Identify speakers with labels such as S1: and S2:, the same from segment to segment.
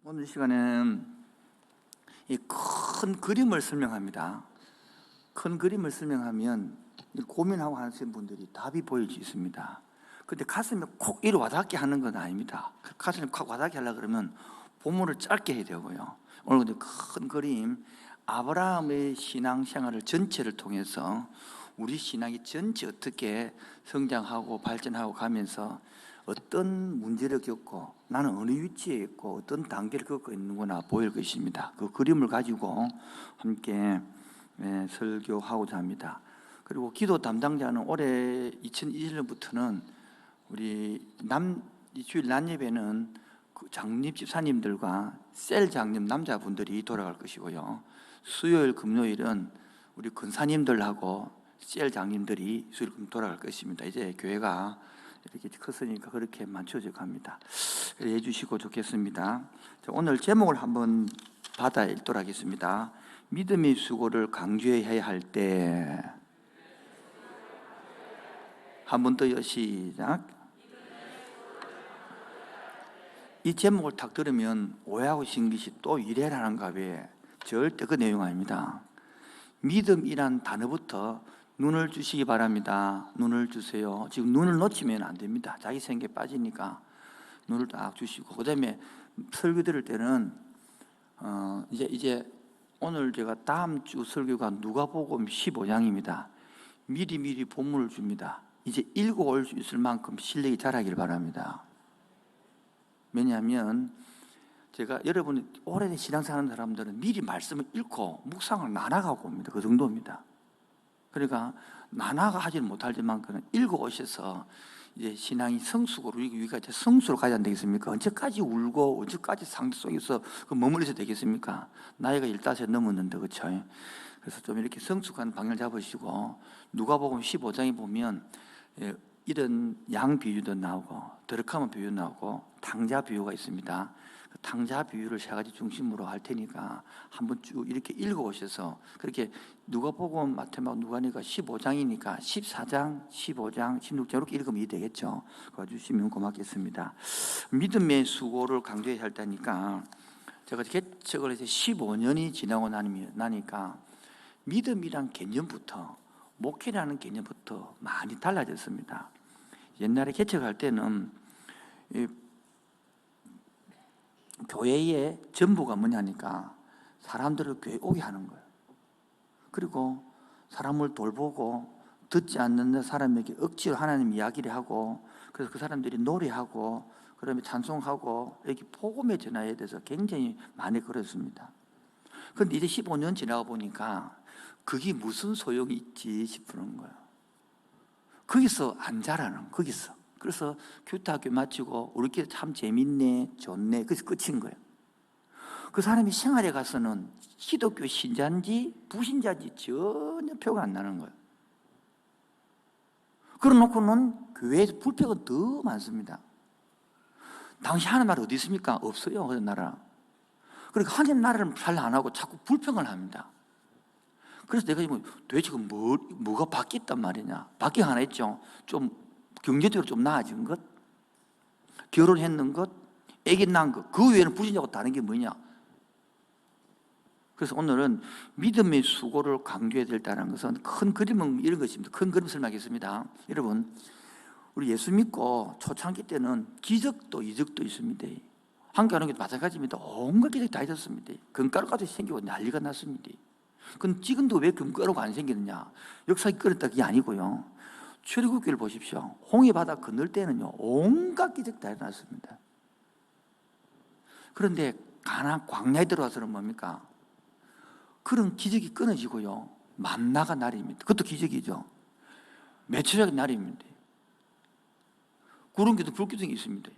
S1: 오늘 시간에는 이 큰 그림을 설명합니다. 큰 그림을 설명하면 고민하고 하시는 분들이 답이 보일 수 있습니다. 근데 가슴에 콕 이리 와닿게 하는 건 아닙니다. 가슴에 콕 와닿게 하려고 그러면 본문을 짧게 해야 되고요. 오늘 근데 큰 그림, 아브라함의 신앙생활을 전체를 통해서 우리 신앙이 전체 어떻게 성장하고 발전하고 가면서 어떤 문제를 겪고 나는 어느 위치에 있고 어떤 단계를 겪고 있는구나 보일 것입니다. 그 그림을 가지고 함께 설교하고자 합니다. 그리고 기도 담당자는 올해 2021년부터는 우리 주일 낮예배는 그 장립 집사님들과 셀 장립 남자분들이 돌아갈 것이고요. 수요일 금요일은 우리 근사님들하고 셀 장님들이 수요일 금요일 돌아갈 것입니다. 이제 교회가 이렇게 컸으니까 그렇게 맞춰져 갑니다. 이해 주시고 좋겠습니다. 오늘 제목을 한번 받아 읽도록 하겠습니다. 믿음의 수고를 강조해야 할 때. 한 번 더요. 시작. 이 제목을 딱 들으면 오해하고 싶은 것이 또 이래라는가 왜? 절대 그 내용 아닙니다. 믿음이란 단어부터 눈을 주시기 바랍니다. 눈을 주세요. 지금 눈을 놓치면 안 됩니다. 자기 생각에 빠지니까 눈을 딱 주시고, 그 다음에 설교 들을 때는 이제 오늘 제가 다음 주 설교가 누가복음 15장입니다. 미리 본문을 줍니다. 이제 읽어올 수 있을 만큼 실력이 자라길 바랍니다. 왜냐하면 제가 여러분이 오래된 신앙생활 하는 사람들은 미리 말씀을 읽고 묵상을 나눠가고 옵니다. 그 정도입니다. 그러니까 나눠가 하지는 못하지만 그는 읽어오셔서 이제 신앙이 성숙으로 우리가 이제 성수로 가야 안 되겠습니까? 언제까지 울고 언제까지 상대 속에서 머물러서 되겠습니까? 나이가 15 넘었는데, 그렇죠? 그래서 좀 이렇게 성숙한 방향을 잡으시고, 누가복음 15장에 보면 이런 양 비유도 나오고 더럽카면 비유 나오고 탕자 비유가 있습니다. 그 탕자 비유를 세 가지 중심으로 할 테니까 한번 쭉 이렇게 읽어오셔서, 그렇게 누가복음, 마태복음, 누가니까 15장이니까 14장, 15장, 16장 이렇게 읽으면 이해되겠죠. 그거 주시면 고맙겠습니다. 믿음의 수고를 강조해야 할 때니까 제가 개척을 해서 15년이 지나고 나니까 믿음이란 개념부터, 목회라는 개념부터 많이 달라졌습니다. 옛날에 개척할 때는 교회의 전부가 뭐냐니까 사람들을 교회 오게 하는 거예요. 그리고 사람을 돌보고 듣지 않는 사람에게 억지로 하나님 이야기를 하고, 그래서 그 사람들이 노래하고 그다음에 찬송하고 이렇게 복음의 전하에 대해서 굉장히 많이 그랬습니다. 그런데 이제 15년 지나가 보니까 그게 무슨 소용이 있지 싶은 거예요. 거기서 안 자라는 거기서. 그래서 교태학교 마치고 우리끼리 참 재밌네, 좋네, 그래서 끝인 거예요. 그 사람이 생활에 가서는 기독교 신자인지 부신자인지 전혀 표가 안 나는 거예요. 그러놓고는 교회에서 불평은 더 많습니다. 당시 하나님 나라 어디 있습니까? 없어요, 그 나라. 그러니까 하나님 나라를 잘 안 하고 자꾸 불평을 합니다. 그래서 내가 도대체 뭐가 바뀌었단 말이냐? 바뀐 거 하나 있죠. 좀 경제적으로 좀 나아진 것, 결혼했는 것, 아기 낳은 것, 그 외에는 부신자고 다른 게 뭐냐? 그래서 오늘은 믿음의 수고를 강조해야 된다는 것은 큰 그림은 이런 것입니다. 큰 그림 설명하겠습니다. 여러분, 우리 예수 믿고 초창기 때는 기적도 이적도 있습니다. 한국 하는 것도 마찬가지입니다. 온갖 기적이 다 있었습니다. 금가루까지 생기고 난리가 났습니다. 그럼 지금도 왜 금가루가 안 생기느냐? 역사가 끊었다 그게 아니고요. 출애굽기를 보십시오. 홍해 바다 건널 때는요 온갖 기적 다 일어났습니다. 그런데 가나안 광야에 들어와서는 뭡니까? 그런 기적이 끊어지고요, 만나가 날입니다. 그것도 기적이죠. 메추라기 날입니다. 구름기도 불기둥이 있습니다.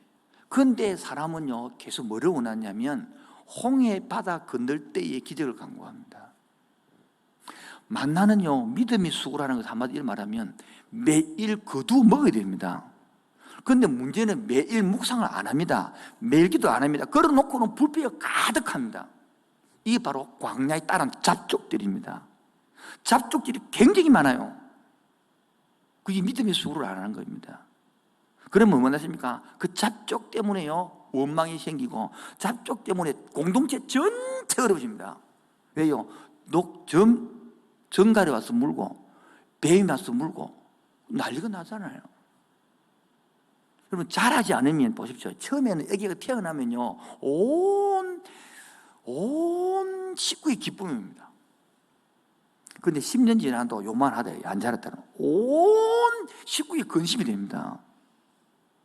S1: 그런데 사람은요 계속 뭐를 원하냐면 홍해 바다 건널 때의 기적을 강구합니다. 만나는요 믿음의 수고라는 것을 한마디로 말하면 매일 거두어 먹어야 됩니다. 그런데 문제는 매일 묵상을 안 합니다. 매일 기도 안 합니다. 걸어놓고는 불빛이 가득합니다. 이게 바로 광야에 따른 잡족들입니다. 잡족들이 굉장히 많아요. 그게 믿음의 수고를 안 하는 겁니다. 그러면 뭐 하십니까? 그 잡족 때문에요 원망이 생기고 잡족 때문에 공동체 전체 어려워집니다. 왜요? 정갈이 와서 물고 뱀이 와서 물고 난리가 나잖아요. 여러분, 잘하지 않으면 보십시오. 처음에는 아기가 태어나면요, 온 식구의 기쁨입니다. 근데 10년 지나도 요만하다, 안 자랐다는 온 식구의 근심이 됩니다.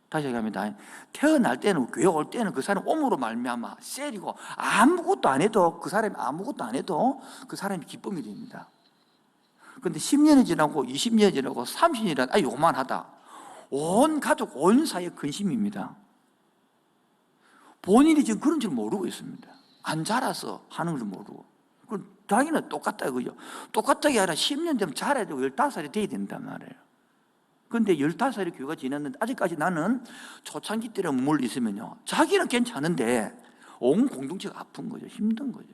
S1: 다시 얘기합니다. 태어날 때는, 교회 올 때는 그 사람 옴으로 말미암아 셀이고, 아무것도 안 해도, 그 사람이 아무것도 안 해도 그 사람이 기쁨이 됩니다. 근데 10년이 지나고 20년이 지나고 30년이 지나고 요만하다, 온 가족, 온 사회 근심입니다. 본인이 지금 그런 줄 모르고 있습니다. 안 자라서 하는 줄 모르고. 자기는 똑같다 이거죠. 똑같다게 아니라 10년 되면 자라야 되고 15살이 돼야 된단 말이에요. 그런데 15살이 교회가 지났는데 아직까지 나는 초창기 때로 머물러 있으면요, 자기는 괜찮은데 온 공동체가 아픈 거죠. 힘든 거죠.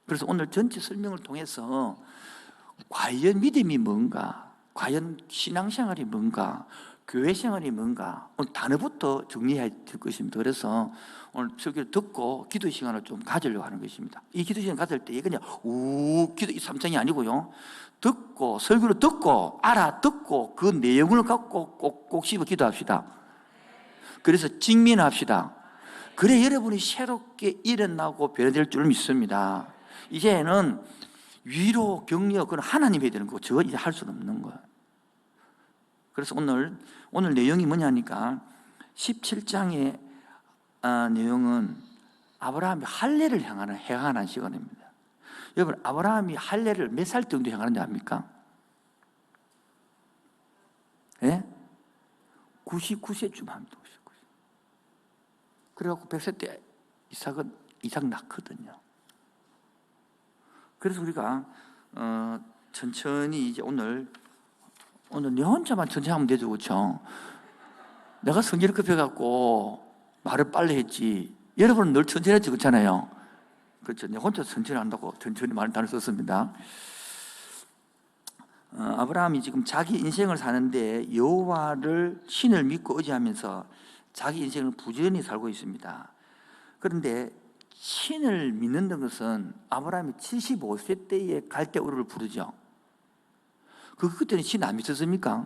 S1: 그래서 오늘 전체 설명을 통해서 과연 믿음이 뭔가, 과연 신앙생활이 뭔가, 교회생활이 뭔가, 오늘 단어부터 정리해야 될 것입니다. 그래서 오늘 설교를 듣고 기도 시간을 좀 가지려고 하는 것입니다. 이 기도 시간 가질 때 그냥 기도 이 3장이 아니고요, 듣고, 설교를 듣고, 알아듣고 그 내용을 갖고 꼭 씹어 기도합시다. 그래서 직면합시다. 그래 여러분이 새롭게 일어나고 변화될 줄 믿습니다. 이제는 위로, 격려, 그건 하나님이 해야 되는 거고 저 이제 할 수는 없는 거예요. 그래서 오늘 내용이 뭐냐니까 17장의 내용은 아브라함이 할례를 행하는 시간입니다. 여러분, 아브라함이 할례를 몇 살 정도 행하는지 압니까? 예? 99세쯤 합니다. 99세. 그래갖고 100세 때 이삭 낳거든요. 그래서 우리가 천천히 이제 오늘 내 혼자만 천천히 하면 되죠, 그렇죠? 내가 성질이 급해갖고 말을 빨리 했지, 여러분은 늘 천천히 했지, 그렇잖아요. 그렇죠. 내 혼자 천천히 한다고 천천히 많은 단어를 썼습니다. 아브라함이 지금 자기 인생을 사는데 여호와를 신을 믿고 의지하면서 자기 인생을 부지런히 살고 있습니다. 그런데 신을 믿는다는 것은 아브라함이 75세 때에 갈대우르를 부르죠. 그때는 신 안 믿었습니까?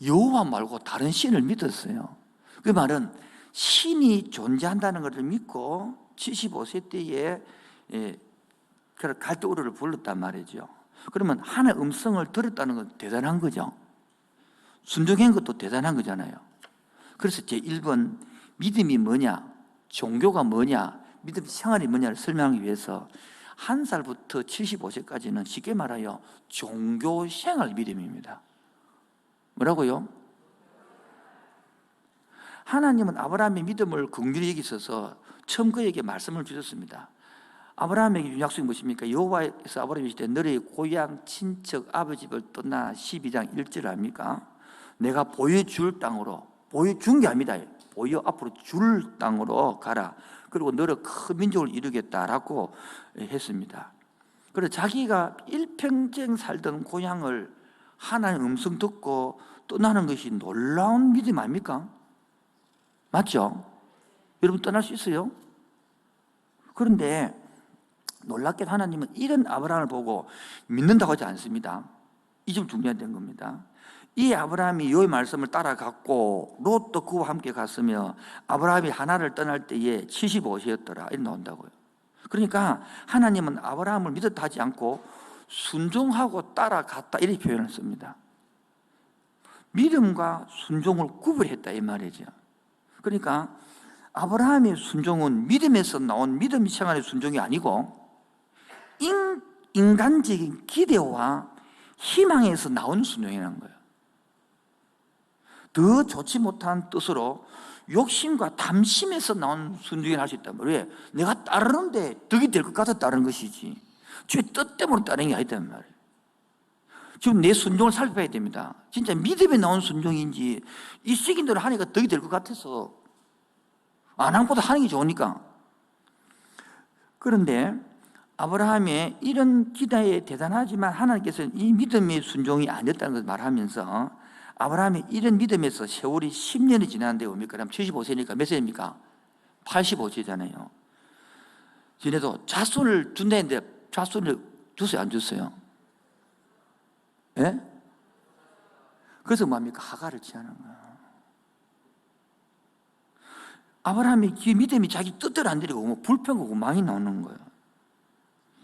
S1: 여호와 말고 다른 신을 믿었어요. 그 말은 신이 존재한다는 것을 믿고 75세 때에 갈대우르를 불렀단 말이죠. 그러면 하나의 음성을 들었다는 건 대단한 거죠. 순종한 것도 대단한 거잖아요. 그래서 제1번 믿음이 뭐냐, 종교가 뭐냐, 믿음 생활이 뭐냐를 설명하기 위해서 1살부터 75세까지는 쉽게 말하여 종교 생활 믿음입니다. 뭐라고요? 하나님은 아브라함의 믿음을 긍휼히 여기셔서 처음 그에게 말씀을 주셨습니다. 아브라함에게 준 약속이 무엇입니까? 여호와께서 아브라함이 이르시되 너의 고향 친척 아버지 집을 떠나 12장 1절 압니까? 내가 보여줄 땅으로, 보여준 게 아닙니다. 보여 앞으로 줄 땅으로 가라. 그리고 너를 큰 민족을 이루겠다라고 했습니다. 그래서 자기가 일평생 살던 고향을 하나님의 음성 듣고 떠나는 것이 놀라운 믿음 아닙니까? 맞죠? 여러분 떠날 수 있어요? 그런데 놀랍게도 하나님은 이런 아브라함을 보고 믿는다고 하지 않습니다. 이 점 중요한 겁니다. 이 아브라함이 여호와의 말씀을 따라갔고 롯도 그와 함께 갔으며 아브라함이 하나를 떠날 때에 75세였더라 이렇게 나온다고요. 그러니까 하나님은 아브라함을 믿었다 하지 않고 순종하고 따라갔다 이렇게 표현을 씁니다. 믿음과 순종을 구별했다 이 말이죠. 그러니까 아브라함의 순종은 믿음에서 나온 믿음 생활의 순종이 아니고 인간적인 기대와 희망에서 나온 순종이라는 거예요. 더 좋지 못한 뜻으로 욕심과 탐심에서 나온 순종을 할 수 있단 말이에요. 왜? 내가 따르는데 덕이 될 것 같아 따르는 것이지 주의 뜻 때문에 따르는 게 아니단 말이에요. 지금 내 순종을 살펴봐야 됩니다. 진짜 믿음에 나온 순종인지 이 시킨 대로 하니까 덕이 될 것 같아서 안 한 것보다 하는 게 좋으니까. 그런데 아브라함의 이런 기대에 대단하지만 하나님께서는 이 믿음의 순종이 아니었다는 것을 말하면서 아브라함이 이런 믿음에서 세월이 10년이 지났는데 뭡니까? 그럼 75세니까 몇 세입니까? 85세잖아요. 지네도 자손을 준다는데 자손을 줬어요, 안 줬어요? 예? 그래서 뭡니까? 하가를 취하는 거예요. 아브라함이 그 믿음이 자기 뜻대로 안 되고 뭐 불평하고 망이 나오는 거예요.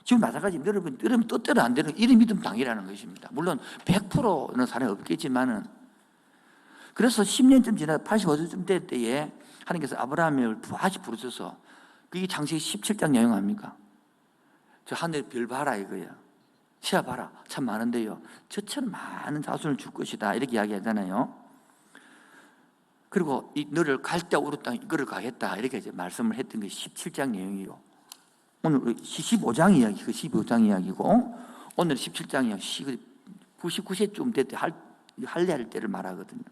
S1: 지금 마찬가지 여러분 뜻대로 안 되는 이런 믿음 당이라는 것입니다. 물론 100%는 사람이 없겠지만은 그래서 10년쯤 지나 85세쯤 될 때에 하나님께서 아브라함을 다시 부르셔서 그게 창세기 17장 내용 아닙니까? 저 하늘 별 봐라 이거예요. 시야 봐라. 참 많은데요. 저처럼 많은 자손을 줄 것이다. 이렇게 이야기하잖아요. 그리고 너를 갈대 우르 땅 이거를 가겠다. 이렇게 이제 말씀을 했던 게 17장 내용이요. 오늘 15장 이야기, 그 15장 이야기고 오늘 17장 이야기 99세쯤 될 때 할례할 때를 말하거든요.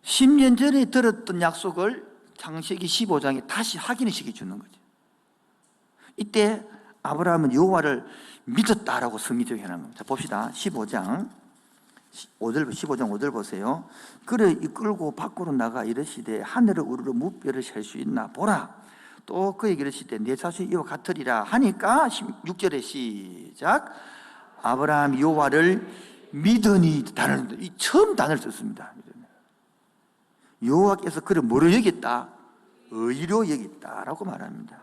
S1: 10년 전에 들었던 약속을 창세기 15장에 다시 확인을 시켜주는 거죠. 이때 아브라함은 여호와를 믿었다라고 성경적으로 해놓은 겁니다. 자, 봅시다. 15장 5절 보세요. 그를 이끌고 밖으로 나가 이르시되 하늘을 우르르 무뼈를 셀 수 있나 보라. 또 그에게 이르시되 내 자손이 이와 같으리라 하니까 16절에 시작. 아브라함 여호와를 믿으니 처음 단어를 썼습니다. 여호와께서 그를 뭐로 여겼다? 의로 여겼다라고 말합니다.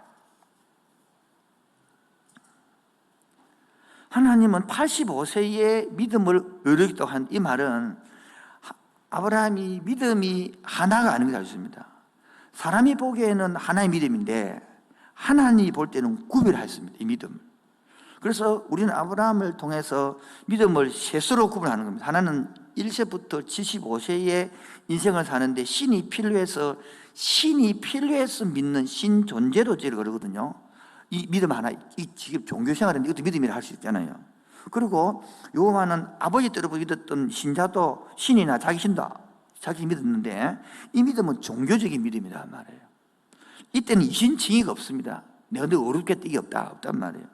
S1: 하나님은 85세의 믿음을 의로 여겼다고 한 이 말은 아브라함이 믿음이 하나가 아닌 것을 알습니다. 사람이 보기에는 하나의 믿음인데 하나님이 볼 때는 구별했습니다. 이 믿음. 그래서 우리는 아브라함을 통해서 믿음을 셋으로 구분하는 겁니다. 하나는 1세부터 75세의 인생을 사는데 신이 필요해서 믿는 신 존재로 그러거든요. 이 믿음 하나, 이 지금 종교 생활인데 이것도 믿음이라 할 수 있잖아요. 그리고 요한은 아버지 때로 믿었던 신자도 신이나 자기 신도 자기 믿었는데 이 믿음은 종교적인 믿음이다 말이에요. 이때는 이신칭의가 없습니다. 내가 너 어렵겠다 이게 없단 말이에요.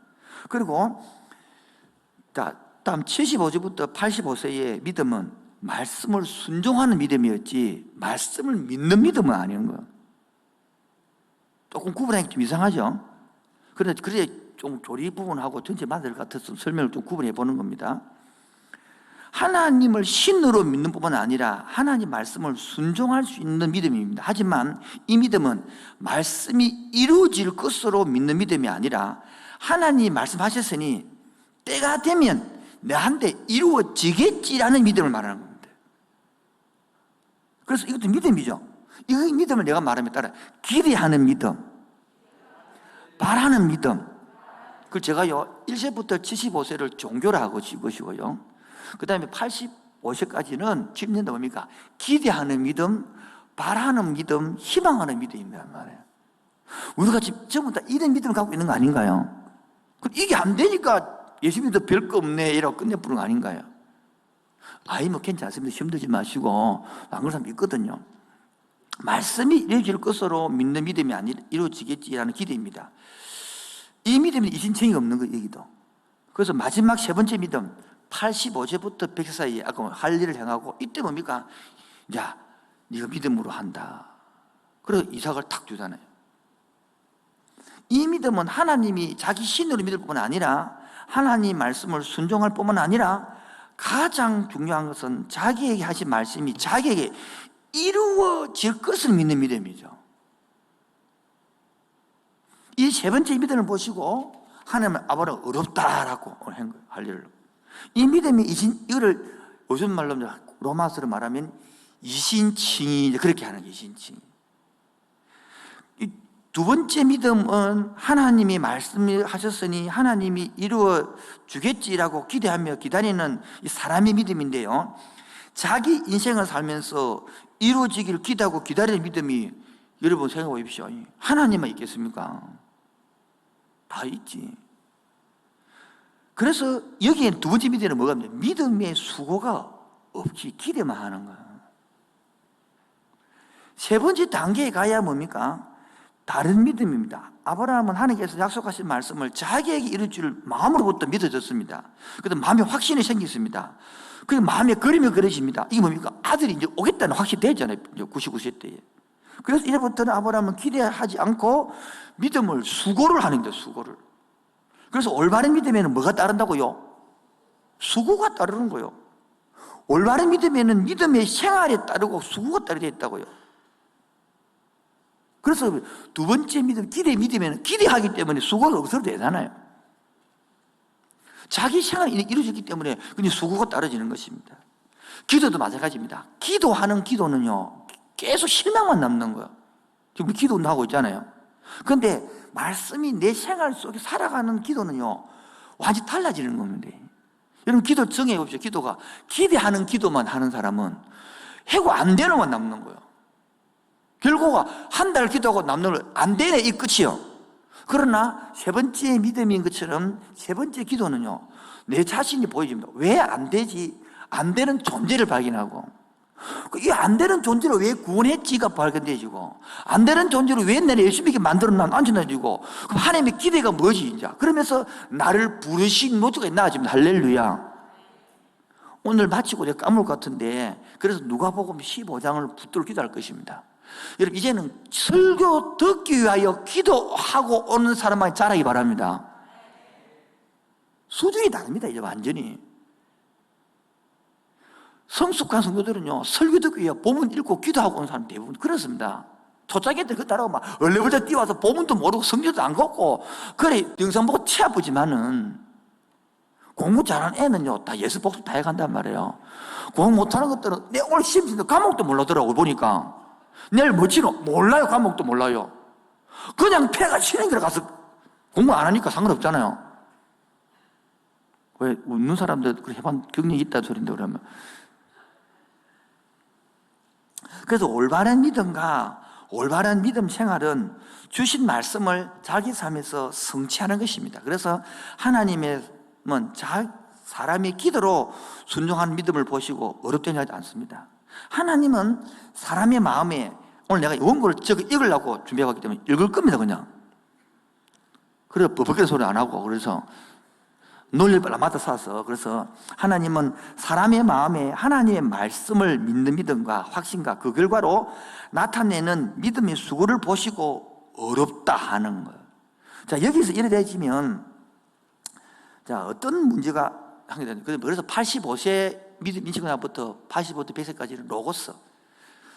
S1: 그리고 다음 75세부터 85세의 믿음은 말씀을 순종하는 믿음이었지 말씀을 믿는 믿음은 아닌 거예요. 조금 구분하기 좀 이상하죠. 그런데 그래 좀 조리 부분하고 전체 맞을 것 같아서 설명을 좀 구분해 보는 겁니다. 하나님을 신으로 믿는 뿐만 아니라 하나님 말씀을 순종할 수 있는 믿음입니다. 하지만 이 믿음은 말씀이 이루어질 것으로 믿는 믿음이 아니라 하나님이 말씀하셨으니 때가 되면 내한테 이루어지겠지라는 믿음을 말하는 겁니다. 그래서 이것도 믿음이죠. 이 믿음을 내가 말하면 따라 기대하는 믿음, 바라는 믿음. 그 제가요 1세부터 75세를 종교라 하고 것이고요. 그 다음에 85세까지는 10년도 뭡니까? 기대하는 믿음, 바라는 믿음, 희망하는 믿음이란 말이에요. 우리가 전부 다 이런 믿음을 갖고 있는 거 아닌가요? 이게 안 되니까 예수님도 별거 없네 이러고 끝내버리는 거 아닌가요? 아이 뭐 괜찮습니다. 힘들지 마시고 안 그런 사람 있거든요. 말씀이 이루어질 것으로 믿는 믿음이 아니라 이루어지겠지라는 기대입니다. 이 믿음이 이신청이 없는 거 여기도. 그래서 마지막 세 번째 믿음 85세부터 100세 사이에 아까 할 일을 행하고 이때 뭡니까? 야, 네가 믿음으로 한다. 그래서 이삭을 탁 주잖아요. 이 믿음은 하나님이 자기 신으로 믿을 뿐만 아니라 하나님 말씀을 순종할 뿐만 아니라 가장 중요한 것은 자기에게 하신 말씀이 자기에게 이루어질 것을 믿는 믿음이죠. 이 세 번째 믿음을 보시고 하나님은 아브라함은 어렵다라고 한 거예요. 할 일을. 이 믿음이 이거를 요즘 말로 로마서로 말하면 이신칭의 그렇게 하는 게 이신칭의. 이 두 번째 믿음은 하나님이 말씀하셨으니 하나님이 이루어 주겠지라고 기대하며 기다리는 이 사람의 믿음인데요. 자기 인생을 살면서 이루어지기를 기대하고 기다리는 믿음이 여러분 생각해 보십시오. 하나님만 있겠습니까? 다 있지. 그래서 여기에 두 번째 믿음은 뭐가 있냐? 믿음의 수고가 없이 기대만 하는 거야. 세 번째 단계에 가야 뭡니까? 다른 믿음입니다. 아브라함은 하나님께서 약속하신 말씀을 자기에게 이룰 줄 마음으로부터 믿어졌습니다. 그래서 마음에 확신이 생겼습니다. 그 마음에 그림이 그려집니다. 이게 뭡니까? 아들이 이제 오겠다는 확실히 됐잖아요. 99세 때에. 그래서 이제부터는 아브라함은 기대하지 않고 믿음을 수고를 하는 거예요. 수고를. 그래서 올바른 믿음에는 뭐가 따른다고요? 수고가 따르는 거예요. 올바른 믿음에는 믿음의 생활에 따르고 수고가 따르게 있다고요. 그래서 두 번째 믿음, 기대 믿음에는 기대하기 때문에 수고가 없어도 되잖아요. 자기 생활이 이루어졌기 때문에 그냥 수고가 떨어지는 것입니다. 기도도 마찬가지입니다. 기도하는 기도는요, 계속 실망만 남는 거예요. 지금 기도도 하고 있잖아요. 그런데 말씀이 내 생활 속에 살아가는 기도는요, 완전히 달라지는 겁니다. 여러분, 기도 정해봅시다. 기도가 기대하는 기도만 하는 사람은 해고 안 되는 것만 남는 거예요. 결국은 한 달 기도하고 남는 걸 안 되네, 이 끝이요. 그러나 세 번째 믿음인 것처럼 세 번째 기도는요, 내 자신이 보여집니다. 왜 안 되지? 안 되는 존재를 발견하고, 이 안 되는 존재를 왜 구원했지가 발견되지고, 안 되는 존재를 왜 내가 열심히 이렇게 만들어놔 앉혀놔지고, 그럼 하나님의 기대가 뭐지? 이제 그러면서 나를 부르신 모두가 나아집니다. 할렐루야. 오늘 마치고 내가 까먹을 것 같은데, 그래서 누가복음 15장을 붙들어 기도할 것입니다. 여러분, 이제는 설교 듣기 위하여 기도하고 오는 사람만 자라기 바랍니다. 수준이 다릅니다. 이제 완전히. 성숙한 성도들은요, 설교 듣기 위해 본문 읽고 기도하고 오는 사람 대부분 그렇습니다. 초창기때 그 따라고 막 얼레벌떡 뛰어와서 본문도 모르고 성경도 안 걷고, 그래 영상 보고 치 아프지만은, 공부 잘하는 애는요 다 예습 복습 다 해간단 말이에요. 공부 못하는 것들은 내 오늘 시험 치는데 과목도 몰라더라고. 보니까 내일 뭐 치노? 몰라요. 과목도 몰라요. 그냥 패가 치는 길에 가서 공부 안 하니까 상관없잖아요. 왜 웃는 사람들 해본 경력이 있다는 소리인데, 그러면. 그래서 올바른 믿음과 올바른 믿음 생활은 주신 말씀을 자기 삶에서 성취하는 것입니다. 그래서 하나님은 사람의 기도로 순종하는 믿음을 보시고 어렵다니 하지 않습니다. 하나님은 사람의 마음에, 오늘 내가 원고를 읽으려고 준비해봤기 때문에 읽을 겁니다. 그냥. 그래서 버벅이는 소리 안 하고, 그래서 논리를 빨라맞아 쏴서, 그래서 하나님은 사람의 마음에 하나님의 말씀을 믿는 믿음과 확신과 그 결과로 나타내는 믿음의 수고를 보시고 어렵다 하는 거예요. 자, 여기서 이래 되지면, 자, 어떤 문제가 하게 되는 거예요. 그래서 85세 믿음 인식은 나부터 85세 100세까지는 로고스,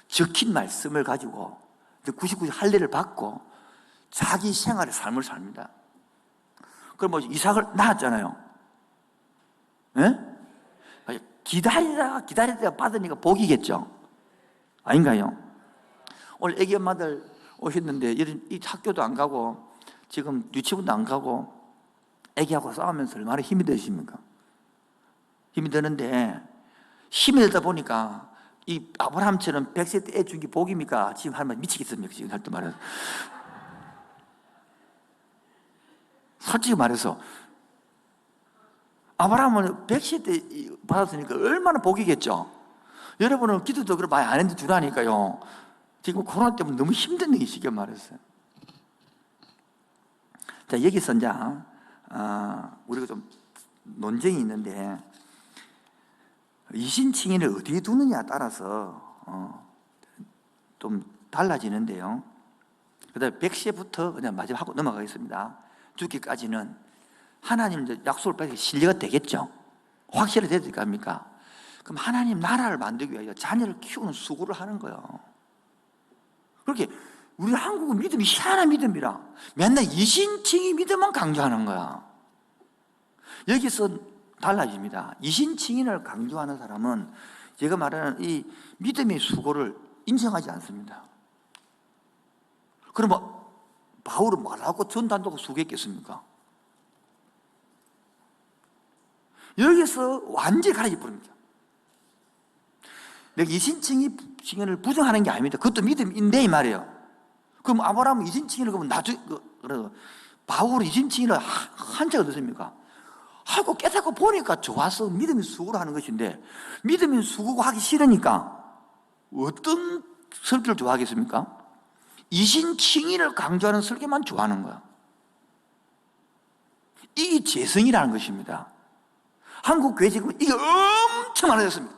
S1: 적힌 말씀을 가지고 99세 할례를 받고 자기 생활의 삶을 삽니다. 그럼 뭐 이삭을 낳았잖아요. 예? 기다리다가 받으니까 복이겠죠. 아닌가요? 오늘 애기 엄마들 오셨는데 이 학교도 안 가고 지금 유치원도 안 가고 애기하고 싸우면서 얼마나 힘이 드십니까? 힘이 드는데, 힘이 들다 보니까 이 아브라함처럼 100세 때 애 준 게 복입니까? 지금 하면 미치겠습니까? 지금 할 때 말해서. 솔직히 말해서 아브라함은 100세 때 받았으니까 얼마나 복이겠죠. 여러분은 기도도 그렇게 많이 안 했는데 주라니까요. 지금 코로나 때문에 너무 힘든 일이 쉽게 말했어요. 자, 여기서 이제 우리가 좀 논쟁이 있는데, 이신칭의를 어디에 두느냐에 따라서 좀 달라지는데요. 그 다음에 100세부터 그냥 마지막 하고 넘어가겠습니다. 죽기까지는 하나님 약속을 받으니까 신뢰가 되겠죠. 확실히 돼야 될 거 아닙니까? 그럼 하나님 나라를 만들기 위하여 자녀를 키우는 수고를 하는 거예요. 그렇게 우리 한국은 믿음이 희한한 믿음이라 맨날 이신칭의 믿음만 강조하는 거야. 여기서 달라집니다. 이신칭의를 강조하는 사람은 제가 말하는 이 믿음의 수고를 인정하지 않습니다. 그러면 바울은 말하고 전단도가 수고했겠습니까? 여기서 완전히 가르쳐 버립니다. 내가 이신칭의를 부정하는 게 아닙니다. 그것도 믿음인데 이 말이에요. 그럼 아브라함은 이신칭의를 그러면 나중에 바울은 이신칭의를 한 적이 어떻습니까? 하고 깨닫고 보니까 좋아서 믿음의 수고를 하는 것인데, 믿음의 수고가 하기 싫으니까 어떤 설교를 좋아하겠습니까? 이신칭의를 강조하는 설교만 좋아하는 거야. 이게 재성이라는 것입니다. 한국 교회 지금 이게 엄청 많아졌습니다.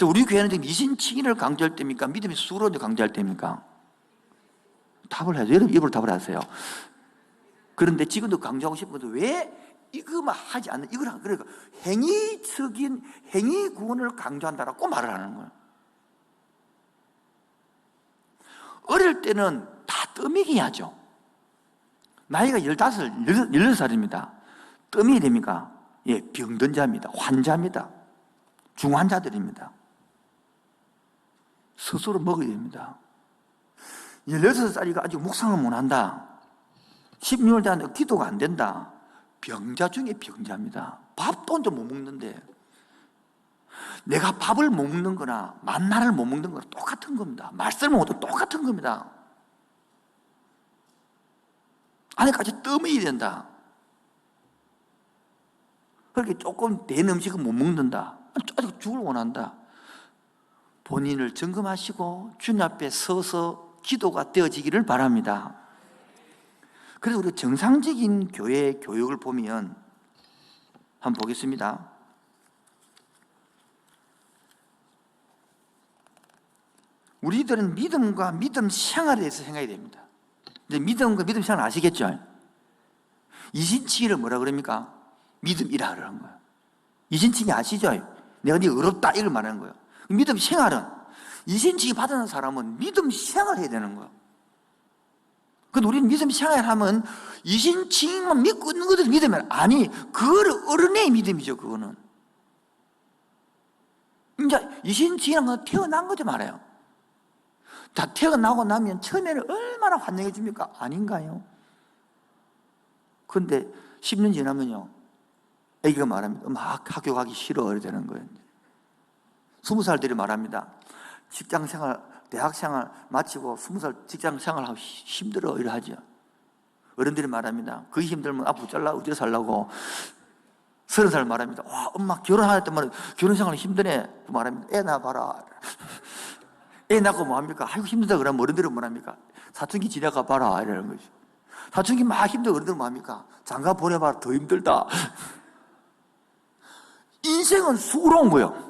S1: 우리 교회는 지금 이신칭의를 강조할 때입니까? 믿음의 수고를 강조할 때입니까? 답을 해야죠. 여러분 입으로 답을 하세요. 그런데 지금도 강조하고 싶은 것도 왜 이거만 하지 않는, 이걸, 그러니까 행위적인 행위 구원을 강조한다라고 말을 하는 거예요. 어릴 때는 다 떠먹이 하죠. 나이가 15, 16살입니다. 떠먹이 됩니까? 예, 병든 자입니다. 환자입니다. 중환자들입니다. 스스로 먹어야 됩니다. 16살이가 아직 묵상을 못한다. 16월 되는데 기도가 안 된다. 병자 중에 병자입니다. 밥도 혼자 못 먹는데, 내가 밥을 못 먹는 거나 만나를 못 먹는 거나 똑같은 겁니다. 말씀을 못해도 똑같은 겁니다. 안에까지 떠먹어야 된다. 그렇게 조금 된 음식은 못 먹는다. 아직 죽을 원한다. 본인을 점검하시고 주님 앞에 서서 기도가 되어지기를 바랍니다. 그래서 우리 정상적인 교회 교육을 보면 한번 보겠습니다. 우리들은 믿음과 믿음 생활에 대해서 생각해야 됩니다. 근데 믿음과 믿음 생활 아시겠죠? 이신칭의를 뭐라 그럽니까? 믿음이라 그러는 거예요. 이신칭의 아시죠? 내가 네 어렵다 이걸 말하는 거예요. 믿음 생활은, 이신칭의 받는 사람은 믿음 생활을 해야 되는 거예요. 근데 우리는 믿음 생활하면 이신칭의만 믿고 있는 것들 믿으면 아니, 그거를 어른의 믿음이죠. 그거는 이제 이신칭의란 건 태어난 거죠 말이에요. 다 태어나고 나면 처음에는 얼마나 환영해 줍니까? 아닌가요? 근데 10년 지나면요, 애기가 말합니다. 막 학교 가기 싫어 이래 되는 거예요. 20살들이 말합니다. 직장생활, 대학생활 마치고 20살 직장생활하고 힘들어 이래 하죠. 어른들이 말합니다. 그게 힘들면 앞으로 어디서 살라고. 30살 말합니다. 와, 엄마 결혼할 때만 결혼생활이 힘드네 말합니다. 애 낳아봐라. 애 낳고 뭐합니까? 아이고 힘들다 그러면 어른들은 뭐합니까? 사춘기 지나가 봐라 이러는 거죠. 사춘기 막 힘들어. 어른들은 뭐합니까? 장가 보내봐라. 더 힘들다. 인생은 수고로운 거예요.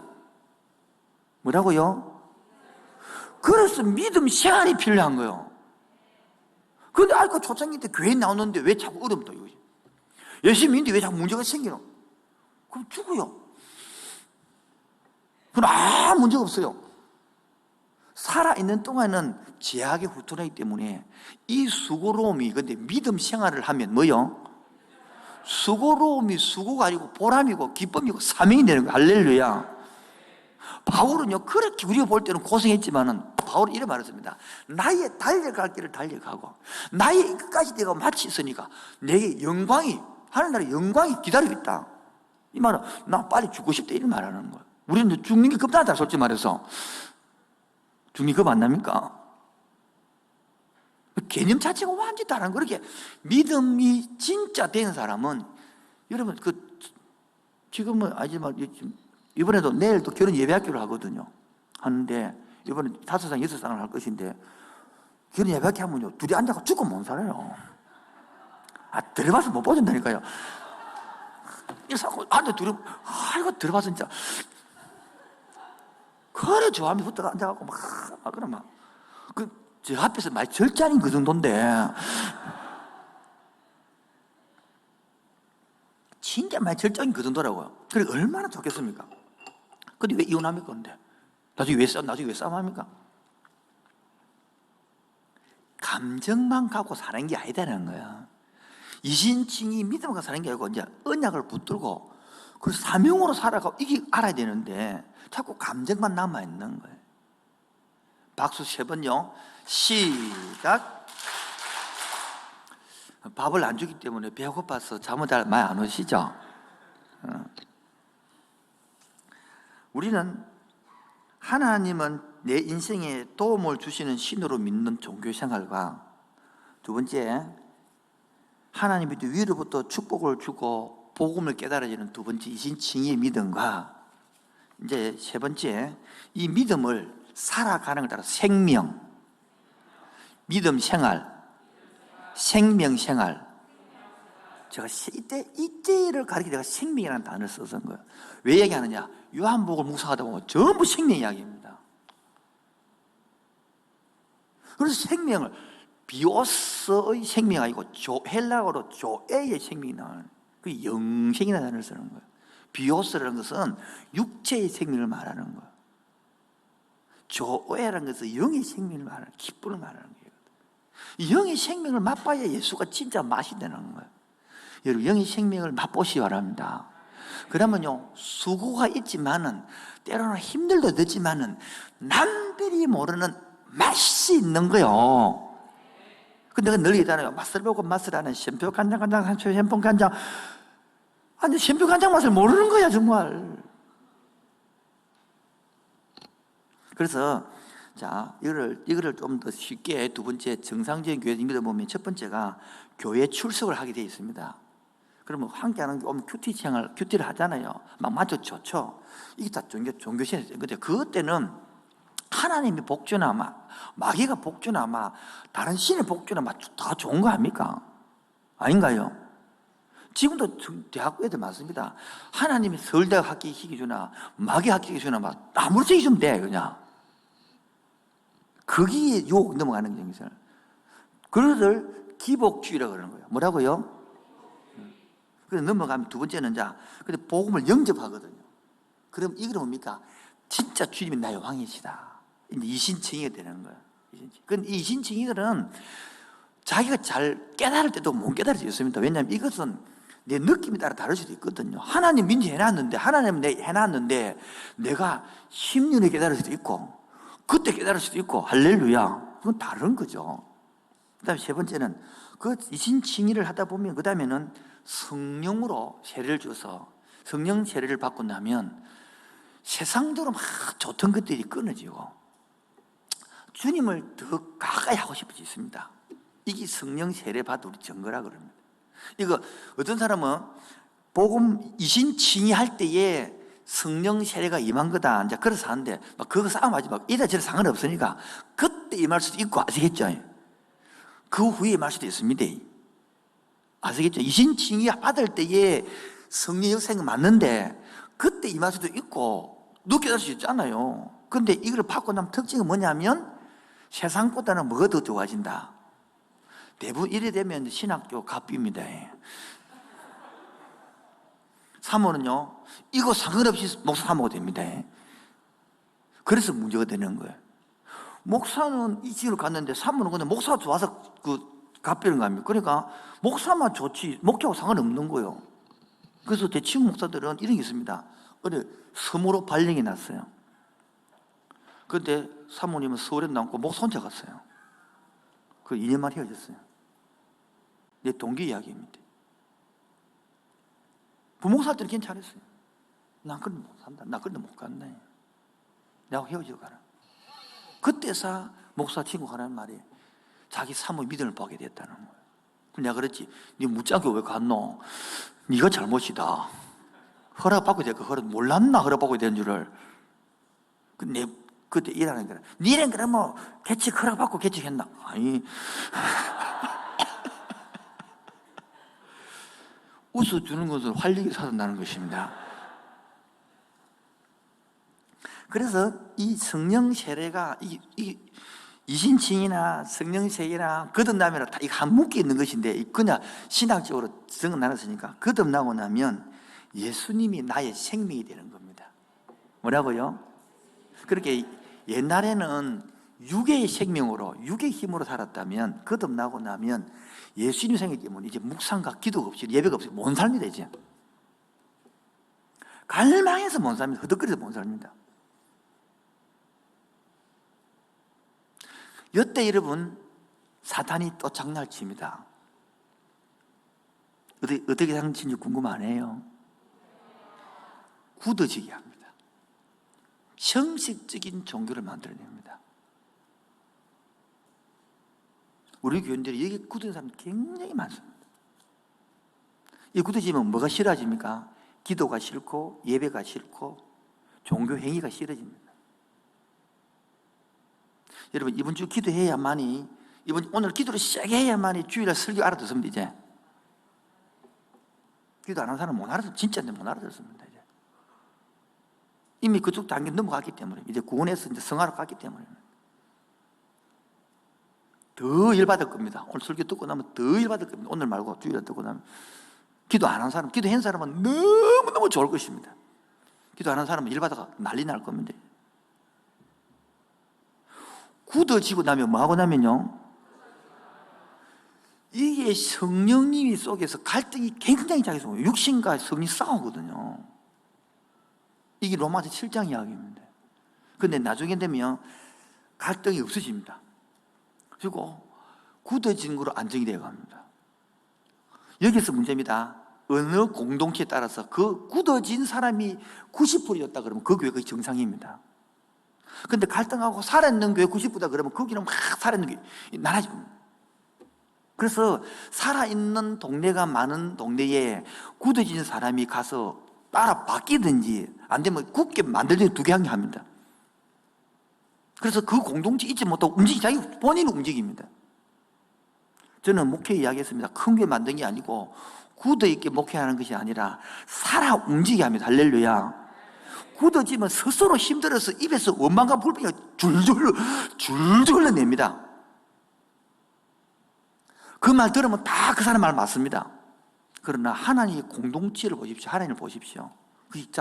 S1: 뭐라고요? 그래서 믿음 생활이 필요한 거예요. 그런데 아이고 초창기 때 교회 나오는데 왜 자꾸 어렵다 이거지. 열심히 있는데 왜 자꾸 문제가 생기노? 그럼 죽어요. 그럼 아무 문제가 없어요. 살아있는 동안은 제약에 후퇴하기 때문에 이 수고로움이, 근데 믿음 생활을 하면 뭐요? 수고로움이 수고가 아니고 보람이고 기쁨이고 사명이 되는 거예요. 할렐루야. 바울은요, 그렇게 우리가 볼 때는 고생했지만은 바울은 이래 말했습니다. 나의 달려갈 길을 달려가고 나의 끝까지 내가 마치 있으니까 내게 영광이, 하늘나라의 영광이 기다리고 있다. 이 말은 나 빨리 죽고 싶다 이런 말하는 거예요. 우리는 죽는 게 겁나다 솔직히 말해서. 죽는 게 겁 안 납니까? 개념 자체가 완전히 다른 거예요. 그렇게 믿음이 진짜 된 사람은, 여러분 지금은 아니지만 이번에도 내일도 결혼 예배학교를 하거든요. 하는데 이번에 5상 6상을 할 것인데, 결혼 예배학교 하면요 둘이 앉아서 죽고 못 살아요. 들어봐서 못 보신다니까요. 앉아 둘이, 이거 들어봐서 진짜 그래 좋아하면 붙어가 앉아갖고 막 그러면 제 앞에서 말 절자는 그 정도인데 진짜 말 절자는 그 정도라고요. 그래 얼마나 좋겠습니까? 근데 왜 이혼합니까? 근데 나중에 왜 싸움합니까? 감정만 갖고 사는 게 아니다는 거야. 이신칭이 믿음을 갖고 사는 게 아니고 이제 언약을 붙들고 그 사명으로 살아가고 이게 알아야 되는데 자꾸 감정만 남아있는 거예요. 박수 3번요. 시작. 밥을 안 주기 때문에 배고파서 잠을 잘 많이 안 오시죠? 우리는 하나님은 내 인생에 도움을 주시는 신으로 믿는 종교 생활과, 두 번째 하나님이 위로부터 축복을 주고 복음을 깨달아지는 두 번째 이신칭의의 믿음과, 이제 세 번째 이 믿음을 살아가는 걸 따라 생명, 믿음 생활, 생명 생활, 제가 이때를 가리켜 내가 생명이라는 단어를 써서 거예요. 왜 얘기하느냐? 요한복음을 묵상하다 보면 전부 생명 이야기입니다. 그래서 생명을 비오스의 생명이 아니고 헬라어로 조에의 생명이 나와요. 그 영생이라는 단어를 쓰는 거예요. 비오스라는 것은 육체의 생명을 말하는 거예요. 조에라는 것은 영의 생명을 말하는, 기쁨을 말하는 거예요. 영의 생명을 맛봐야 예수가 진짜 맛이 되는 거예요. 여러분, 영의 생명을 맛보시기 바랍니다. 그러면요, 수고가 있지만은, 때로는 힘들도 되지만은, 남들이 모르는 맛이 있는 거예요. 근데 내가 늘 얘기하잖아요. 맛을 보고 맛을 아는 샘표 간장, 샘표 간장. 아니, 샘표 간장 맛을 모르는 거야, 정말. 그래서, 자, 이거를 좀 더 쉽게 두 번째 정상적인 교회 인기들 보면 첫 번째가 교회 출석을 하게 되어 있습니다. 그러면 함께 하는 게 오면 큐티를 하잖아요. 막 맞죠, 좋죠. 이게 다 종교신이었어요. 근데 그것 때는 하나님이 복주나 마귀가 복주나 다른 신의 복주나 다 좋은 거 아닙니까? 아닌가요? 지금도 대학 애들 많습니다. 하나님이 서울대학 합격시키 주나 마귀 합격시키 주나 아무렇지 주면 돼, 그냥. 거기에 유혹 넘어가는 경우는 그것을 기복주의라고 그러는 거예요. 뭐라고요? 그래서 넘어가면 두 번째는 근데 복음을 영접하거든요. 그럼 이게 뭡니까? 진짜 주님이 나의 왕이시다. 이제 이신칭의가 되는 거예요. 근데 이 이신칭의들은 자기가 잘 깨달을 때도 못 깨달을 수 있습니다. 왜냐하면 이것은 내 느낌에 따라 다를 수도 있거든요. 하나님 민지 해놨는데, 하나님 해놨는데, 내가 10년에 깨달을 수도 있고, 그때 깨달을 수도 있고, 할렐루야. 그건 다른 거죠. 그 다음에 세 번째는, 그 이신칭의를 하다 보면, 그 다음에는 성령으로 세례를 줘서, 성령 세례를 받고 나면, 세상적으로 막 좋던 것들이 끊어지고, 주님을 더 가까이 하고 싶어졌습니다. 이게 성령 세례 받은 우리 증거라 그럽니다. 이거 어떤 사람은 복음 이신칭의 할 때에 성령 세례가 임한 거다. 이제 그래서 하는데 그거 싸움하지 마. 이래저래 상관없으니까 그때 임할 수도 있고, 아시겠죠? 그 후에 임할 수도 있습니다. 아시겠죠? 이신칭의 받을 때에 성령 역사가 맞는데 그때 임할 수도 있고 늦게 할 수 있잖아요. 근데 이걸 받고 나면 특징은 뭐냐면 세상보다는 뭐가 더 좋아진다. 대부분 이래 되면 신학교 갑입니다. 사모는요, 이거 상관없이 목사 사모가 됩니다. 그래서 문제가 되는 거예요. 목사는 이 집을 갔는데 사모는 근데 목사가 좋아서 갑비는 겁니다. 그러니까 목사만 좋지 목회하고 상관없는 거예요. 그래서 대치국 목사들은 이런 게 있습니다. 어디 섬으로 발령이 났어요. 그런데 사모님은 서울에 남고 목사 혼자 갔어요. 그 2년 만에 헤어졌어요. 내 동기 이야기입니다. 부목사들은 괜찮았어요. 난 그런데 못 산다. 나 그런데 못 간다. 내가 헤어져 가라. 그때서 목사 친구가 하는 말이 자기 사모의 믿음을 보게 됐다는 거예요. 내가 그랬지. 네 무작위 왜 갔노? 네가 잘못이다. 허락받고 될까? 몰랐나? 허락받고 된 줄을. 그때 일하는 거라. 니는 그럼 뭐 개척 허락받고 개척했나? 아니. 웃어주는 것은 활력이 살아나는 것입니다. 그래서 이 성령 세례가 이신칭이나 성령 세례나 거듭남이나 다 이거 한 묶여 있는 것인데 그냥 신학적으로 성은 나눴으니까 거듭나고 나면 예수님이 나의 생명이 되는 겁니다. 뭐라고요? 그렇게 옛날에는 육의 생명으로 육의 힘으로 살았다면 거듭나고 나면 예수님 생기기 때문에 이제 묵상과 기도가 없이 예배가 없이 못 삽니다. 이제 갈망해서 못 삽니다. 허덕거려서 못 삽니다. 이때 여러분 사탄이 또 장난을 칩니다. 어떻게 장난치는지 궁금 안 해요? 굳어지게 합니다. 형식적인 종교를 만들어냅니다. 우리 교인들이 여기 굳은 사람 굉장히 많습니다. 이 굳어지면 뭐가 싫어집니까? 기도가 싫고 예배가 싫고 종교 행위가 싫어집니다. 여러분 이번 주 기도해야만이 오늘 기도를 시작해야만이 주일날 설교 알아듣습니다. 이제 기도 안 하는 사람은 못 알아듣, 진짜 못 알아듣습니다. 이제. 이미 그쪽 단계 넘어갔기 때문에, 이제 구원해서 이제 성화로 갔기 때문에. 더 열받을 겁니다. 오늘 설교 듣고 나면 더 열받을 겁니다. 오늘 말고 주일에 듣고 나면. 기도 안 하는 사람, 기도한 사람은 너무너무 좋을 것입니다. 기도 안 하는 사람은 열받아가 난리 날 겁니다. 굳어지고 나면 뭐하고 나면요, 이게 성령님이 속에서 갈등이 굉장히 작아서 육신과 성이 싸우거든요. 이게 로마서 7장 이야기입니다. 그런데 나중에 되면 갈등이 없어집니다. 그리고 굳어진 거로 안정이 되어 갑니다. 여기서 문제입니다. 어느 공동체에 따라서 그 굳어진 사람이 90%였다 그러면 그 교회가 정상입니다. 그런데 갈등하고 살아있는 교회 90%다 그러면 거기는 막 살아있는 교회 나눠집니다. 그래서 살아있는 동네가 많은 동네에 굳어진 사람이 가서 따라 바뀌든지 안 되면 굳게 만들든지 두 개 한 개 합니다. 그래서 그 공동체 잊지 못하고 자기 본인이 움직입니다. 저는 목회 이야기했습니다. 큰 교회 만든 게 아니고 굳어있게 목회하는 것이 아니라 살아 움직이게 합니다. 할렐루야. 굳어지면 스스로 힘들어서 입에서 원망과 불평이 줄줄 흘러냅니다. 그 말 들으면 다 그 사람 말 맞습니다. 그러나 하나님의 공동체를 보십시오. 하나님을 보십시오.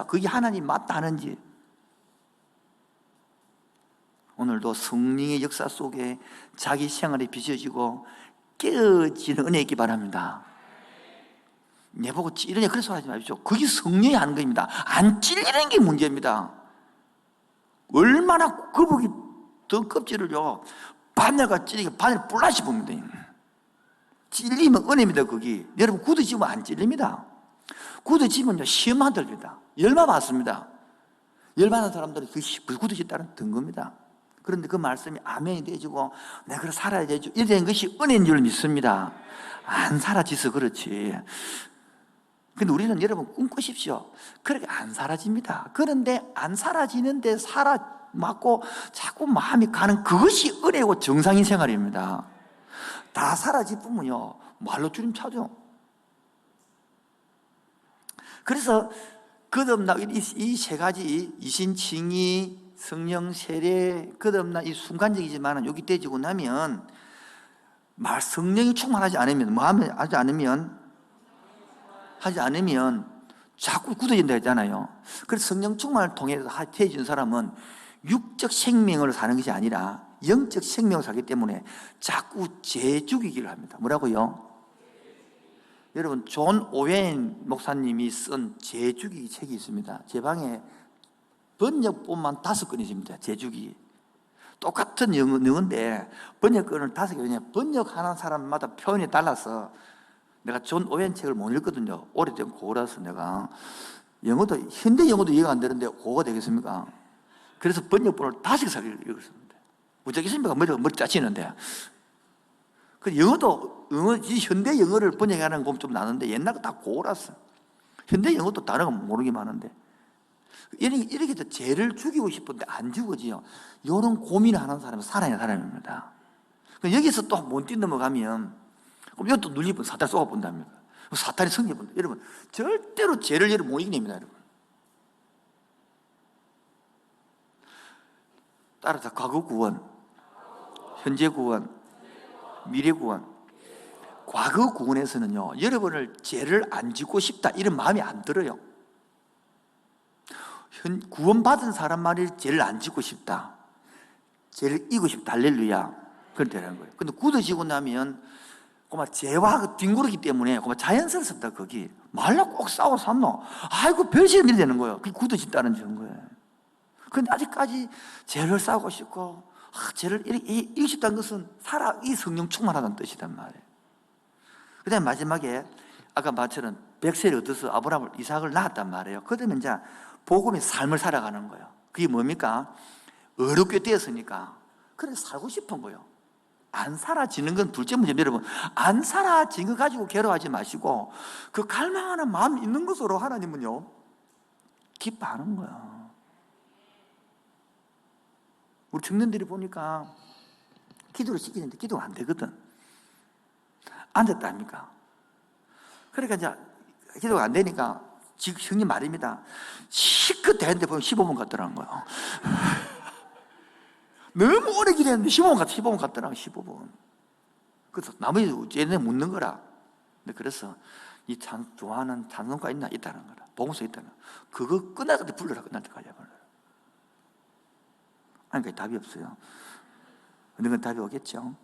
S1: 그게 하나님 맞다 하는지. 오늘도 성령의 역사 속에 자기 생활이 비춰지고 깨어지는 은혜 있기 바랍니다. 내보고 찌르냐 그래서 하지 마십시오. 그게 성령이 하는 겁니다. 안 찔리는 게 문제입니다. 얼마나 거북이 더 껍질을요 바늘과 찌르게 바늘 뿔라시 봅니다. 찔리면 은혜입니다. 거기 여러분 굳어지면 안 찔립니다. 굳어지면요 시험만 들립니다. 열만 받습니다. 열받는 사람들은 그 굳어졌다는 증거입니다. 그런데 그 말씀이 아멘이 되어지고 내가 그래 살아야 되죠. 이런 것이 은혜인 줄 믿습니다. 안 사라져서 그렇지. 근데 우리는 여러분 꿈꾸십시오. 그렇게 안 사라집니다. 그런데 안 사라지는데 맞고 자꾸 마음이 가는 그것이 은혜고 정상인 생활입니다. 다 사라지면요 말로 주름 차죠. 그래서 거듭나 이 세 가지 이신칭의 성령 세례 거듭나 이 순간적이지만 여기 떼지고 나면 성령이 충만하지 않으면 하지 않으면 자꾸 굳어진다 했잖아요. 그래서 성령 충만을 통해서 태어진 사람은 육적 생명을 사는 것이 아니라 영적 생명을 살기 때문에 자꾸 재죽이기를 합니다. 뭐라고요? 여러분 존 오웬 목사님이 쓴 재죽이기 책이 있습니다. 제 방에 번역본만 5권이 있습니다. 재죽이기. 똑같은 영어인데 번역권을 5개, 번역하는 사람마다 표현이 달라서 내가 존 오웬 책을 못 읽거든요. 오래된 고라서 내가 현대 영어도 이해가 안 되는데 고가 되겠습니까? 그래서 번역본을 5개 읽었습니다. 무지하겠습니까? 머리 짜치는데. 그 현대 영어를 번역하는 건 좀 나는데 옛날 거 다 고라서. 현대 영어도 단어가 모르게 많은데. 이렇게 해서 죄를 죽이고 싶은데 안 죽어지요. 이런 고민을 하는 사람은 살아있는 사람입니다. 여기서 또 못 뛰어넘어가면 그럼 이것도 눌리면 사탄 쏘아본답니다. 사탄이 승리해본다. 여러분 절대로 죄를 여러분 못 이겨냅니다. 여러분. 따라서 과거 구원, 현재 구원, 미래 구원. 과거 구원에서는요 여러분을 죄를 안 짓고 싶다 이런 마음이 안 들어요. 구원받은 사람만이 죄를 안 짓고 싶다, 죄를 이기고 싶다, 할렐루야, 그렇다는 거예요. 근데 굳어지고 나면 그만 죄와 뒹구르기 때문에 그만 자연스럽습니다. 거기 말라 꼭 싸워 삼노. 아이고 별시는 일이 되는 거예요. 그게 굳어진다는 증거예요. 그런데 아직까지 죄를 싸우고 싶고 죄를 이기고 싶다는 것은 이 성령 충만하다는 뜻이란 말이에요. 그 다음에 마지막에 아까 말처럼 백세를 얻어서 아브라함을 이삭을 낳았단 말이에요. 그러면 이제 복음의 삶을 살아가는 거예요. 그게 뭡니까? 어렵게 되었으니까 그래서 살고 싶은 거예요. 안 사라지는 건 둘째 문제입니다. 여러분 안 사라진 거 가지고 괴로워하지 마시고 그 갈망하는 마음이 있는 것으로 하나님은요 기뻐하는 거야. 우리 청년들이 보니까 기도를 시키는데 기도가 안 되거든. 앉았다 합니까? 그러니까 이제 기도가 안 되니까 지금 형님 말입니다. 실컷 되는데 보면 15분 같더라는 거예요. 너무 오래 기도했는데 15분 같더라고. 15분. 그래서 나머지 얘네 묻는 거라. 근데 그래서 이 좋아하는 찬송가 있다는 거라. 복음서 있다는 거라. 그거 끝날 때 불러라. 끝날 때까지 불러라. 아니, 그게 답이 없어요. 근데 그건 답이 오겠죠.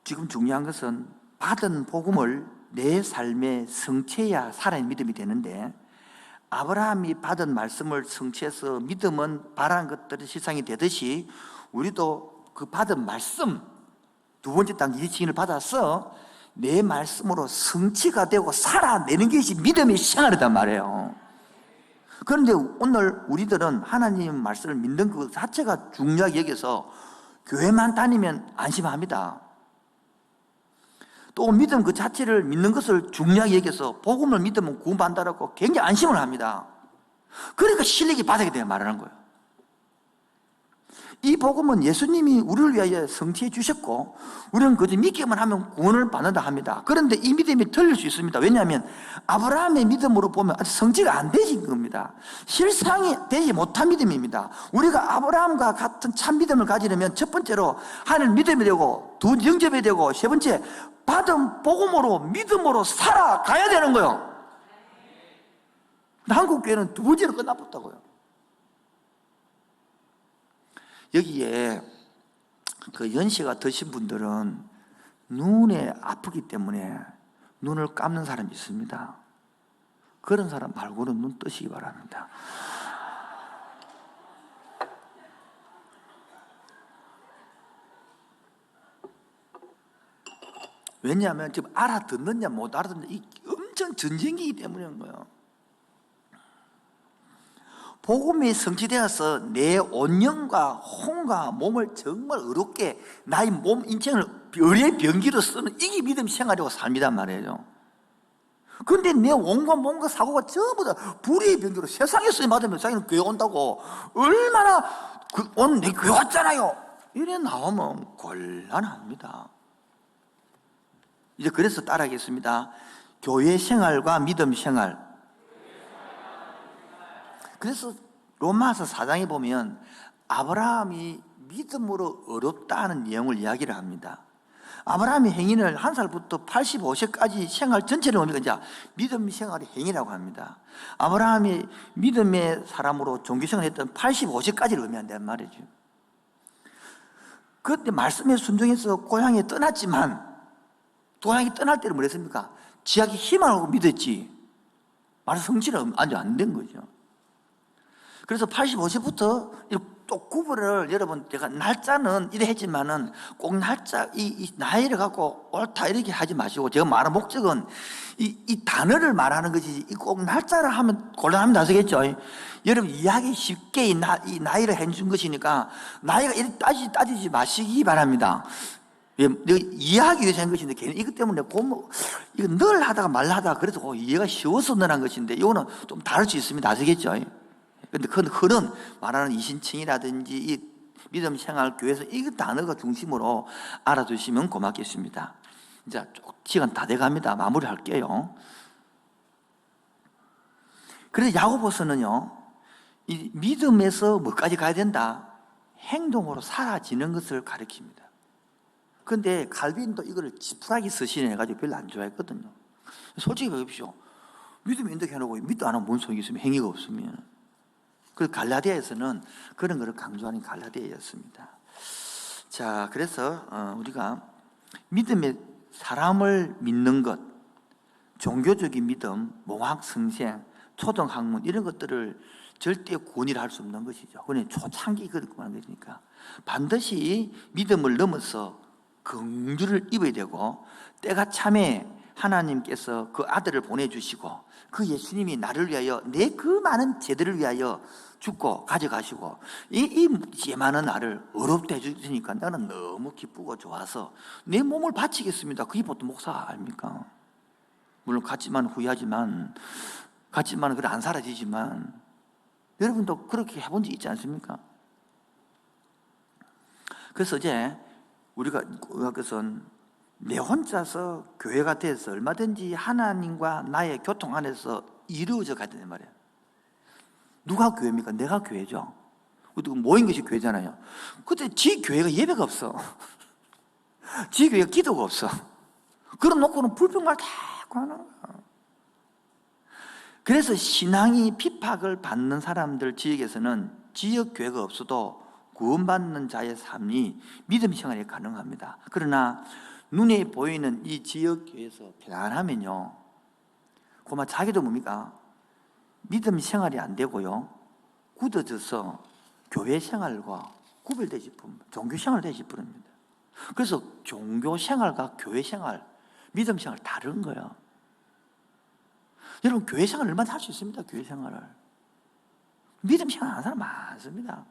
S1: 지금 중요한 것은 받은 복음을 내 삶의 성취해야 살아있는 믿음이 되는데, 아브라함이 받은 말씀을 성취해서 믿음은 바라는 것들이 실상이 되듯이 우리도 그 받은 말씀, 두 번째 단계 지칭을 받아서 내 말씀으로 성취가 되고 살아내는 것이 믿음의 생활이란 말이에요. 그런데 오늘 우리들은 하나님 말씀을 믿는 그 자체가 중요하게 여겨서 교회만 다니면 안심합니다. 또 믿음 그 자체를 믿는 것을 중요하게 여겨서 복음을 믿으면 구원받는다고 굉장히 안심을 합니다. 그러니까 실력이 바닥이 되어 말하는 거예요. 이 복음은 예수님이 우리를 위하여 성취해 주셨고 우리는 그저 믿기만 하면 구원을 받는다 합니다. 그런데 이 믿음이 틀릴 수 있습니다. 왜냐하면 아브라함의 믿음으로 보면 아직 성취가 안 되신 겁니다. 실상이 되지 못한 믿음입니다. 우리가 아브라함과 같은 참 믿음을 가지려면 첫 번째로 하나님 믿음이 되고, 두 영접이 되고, 세 번째 받은 복음으로 믿음으로 살아가야 되는 거예요. 한국 교회는 두 번째로 끝나버렸다고요. 여기에 그 연세가 드신 분들은 눈에 아프기 때문에 눈을 감는 사람이 있습니다. 그런 사람 말고는 눈 뜨시기 바랍니다. 왜냐하면 지금 알아듣느냐 못 알아듣느냐 이 엄청 전쟁이기 때문인 거예요. 복음이 성취되어서 내 온영과 혼과 몸을 정말 의롭게 나의 몸 인생을 별의 병기로 쓰는 이게 믿음 생활이고 삶이란 말이에요. 그런데 내 온과 몸과 사고가 전부 다 불의의 병기로 세상에 쓰임 받으면 자기는 교회 온다고 얼마나 내 교회 왔잖아요 이래 나오면 곤란합니다. 이제 그래서 따라하겠습니다. 교회 생활과 믿음 생활. 그래서 로마서 4장에 보면 아브라함이 믿음으로 어렵다는 내용을 이야기를 합니다. 아브라함의 행위를 1살부터 85세까지 생활 전체를 보면 이제 믿음 생활의 행위라고 합니다. 아브라함이 믿음의 사람으로 종교생활을 했던 85세까지를 의미한단 말이죠. 그때 말씀에 순종해서 고향에 떠났지만 고향에 떠날 때는 뭐랬습니까? 지하기 희망하고 믿었지 말씀 성취는 아직 안 된 거죠. 그래서 85세부터 또 구분을 여러분 제가 날짜는 이래 했지만은 꼭 날짜 이 나이를 갖고 옳다 이렇게 하지 마시고 제가 말하는 목적은 이 단어를 말하는 것이 꼭 날짜를 하면 곤란합니다. 아시겠죠? 여러분 이해하기 쉽게 이 나이를 해준 것이니까 나이가 이렇게 따지지 마시기 바랍니다. 이해하기 위해서 한 것인데 괜히 이것 때문에 이거 늘 하다가 말하다가 그래도 이해가 쉬워서 늘 한 것인데 이거는 좀 다를 수 있습니다. 아시겠죠? 근데 그 흔한 말하는 이신칭이라든지 이 믿음 생활 교회에서 이 단어가 중심으로 알아두시면 고맙겠습니다. 이제 시간 다 돼갑니다. 마무리할게요. 그래서 야고보서는요, 이 믿음에서 뭐까지 가야 된다? 행동으로 사라지는 것을 가리킵니다. 그런데 칼빈도 이거를 지푸라기 서신해 가지고 별로 안 좋아했거든요. 솔직히 보십시오. 믿음 인도해놓고 믿도 안 하면 뭔 소용이 있으면 행위가 없으면. 그 갈라디아에서는 그런 것을 강조하는 갈라디아였습니다. 자, 그래서 우리가 믿음의 사람을 믿는 것, 종교적인 믿음, 몽학 성생, 초등학문 이런 것들을 절대 권위를 할 수 없는 것이죠. 그건 초창기 그렇게 하는 것이니까 반드시 믿음을 넘어서 긍휼을 입어야 되고 때가 참에 하나님께서 그 아들을 보내주시고 그 예수님이 나를 위하여 내 그 많은 죄들을 위하여 죽고 가져가시고 이 많은 나를 어렵게 해주시니까 나는 너무 기쁘고 좋아서 내 몸을 바치겠습니다. 그게 보통 목사 아닙니까? 물론 같지만 후회하지만 같지만 그래 안 사라지지만 여러분도 그렇게 해본 적 있지 않습니까? 그래서 이제 우리가 의학에서는 내 혼자서 교회가 돼서 얼마든지 하나님과 나의 교통 안에서 이루어져 가야 되는 말이에요. 누가 교회입니까? 내가 교회죠. 모인 것이 교회잖아요. 근데 지 교회가 예배가 없어. 지 교회가 기도가 없어. 그럼 놓고는 불평만 다 하는 거야. 그래서 신앙이 핍박을 받는 사람들 지역에서는 지역 교회가 없어도 구원받는 자의 삶이 믿음 생활이 가능합니다. 그러나 눈에 보이는 이 지역 교회에서 편안하면요, 고마 자기도 뭡니까? 믿음 생활이 안 되고요, 굳어져서 교회 생활과 구별되지 부릅니다. 종교 생활 되지 부릅니다. 그래서 종교 생활과 교회 생활, 믿음 생활 다른 거예요. 여러분, 교회 생활 얼마나 할 수 있습니다. 교회 생활을. 믿음 생활 하는 사람 많습니다.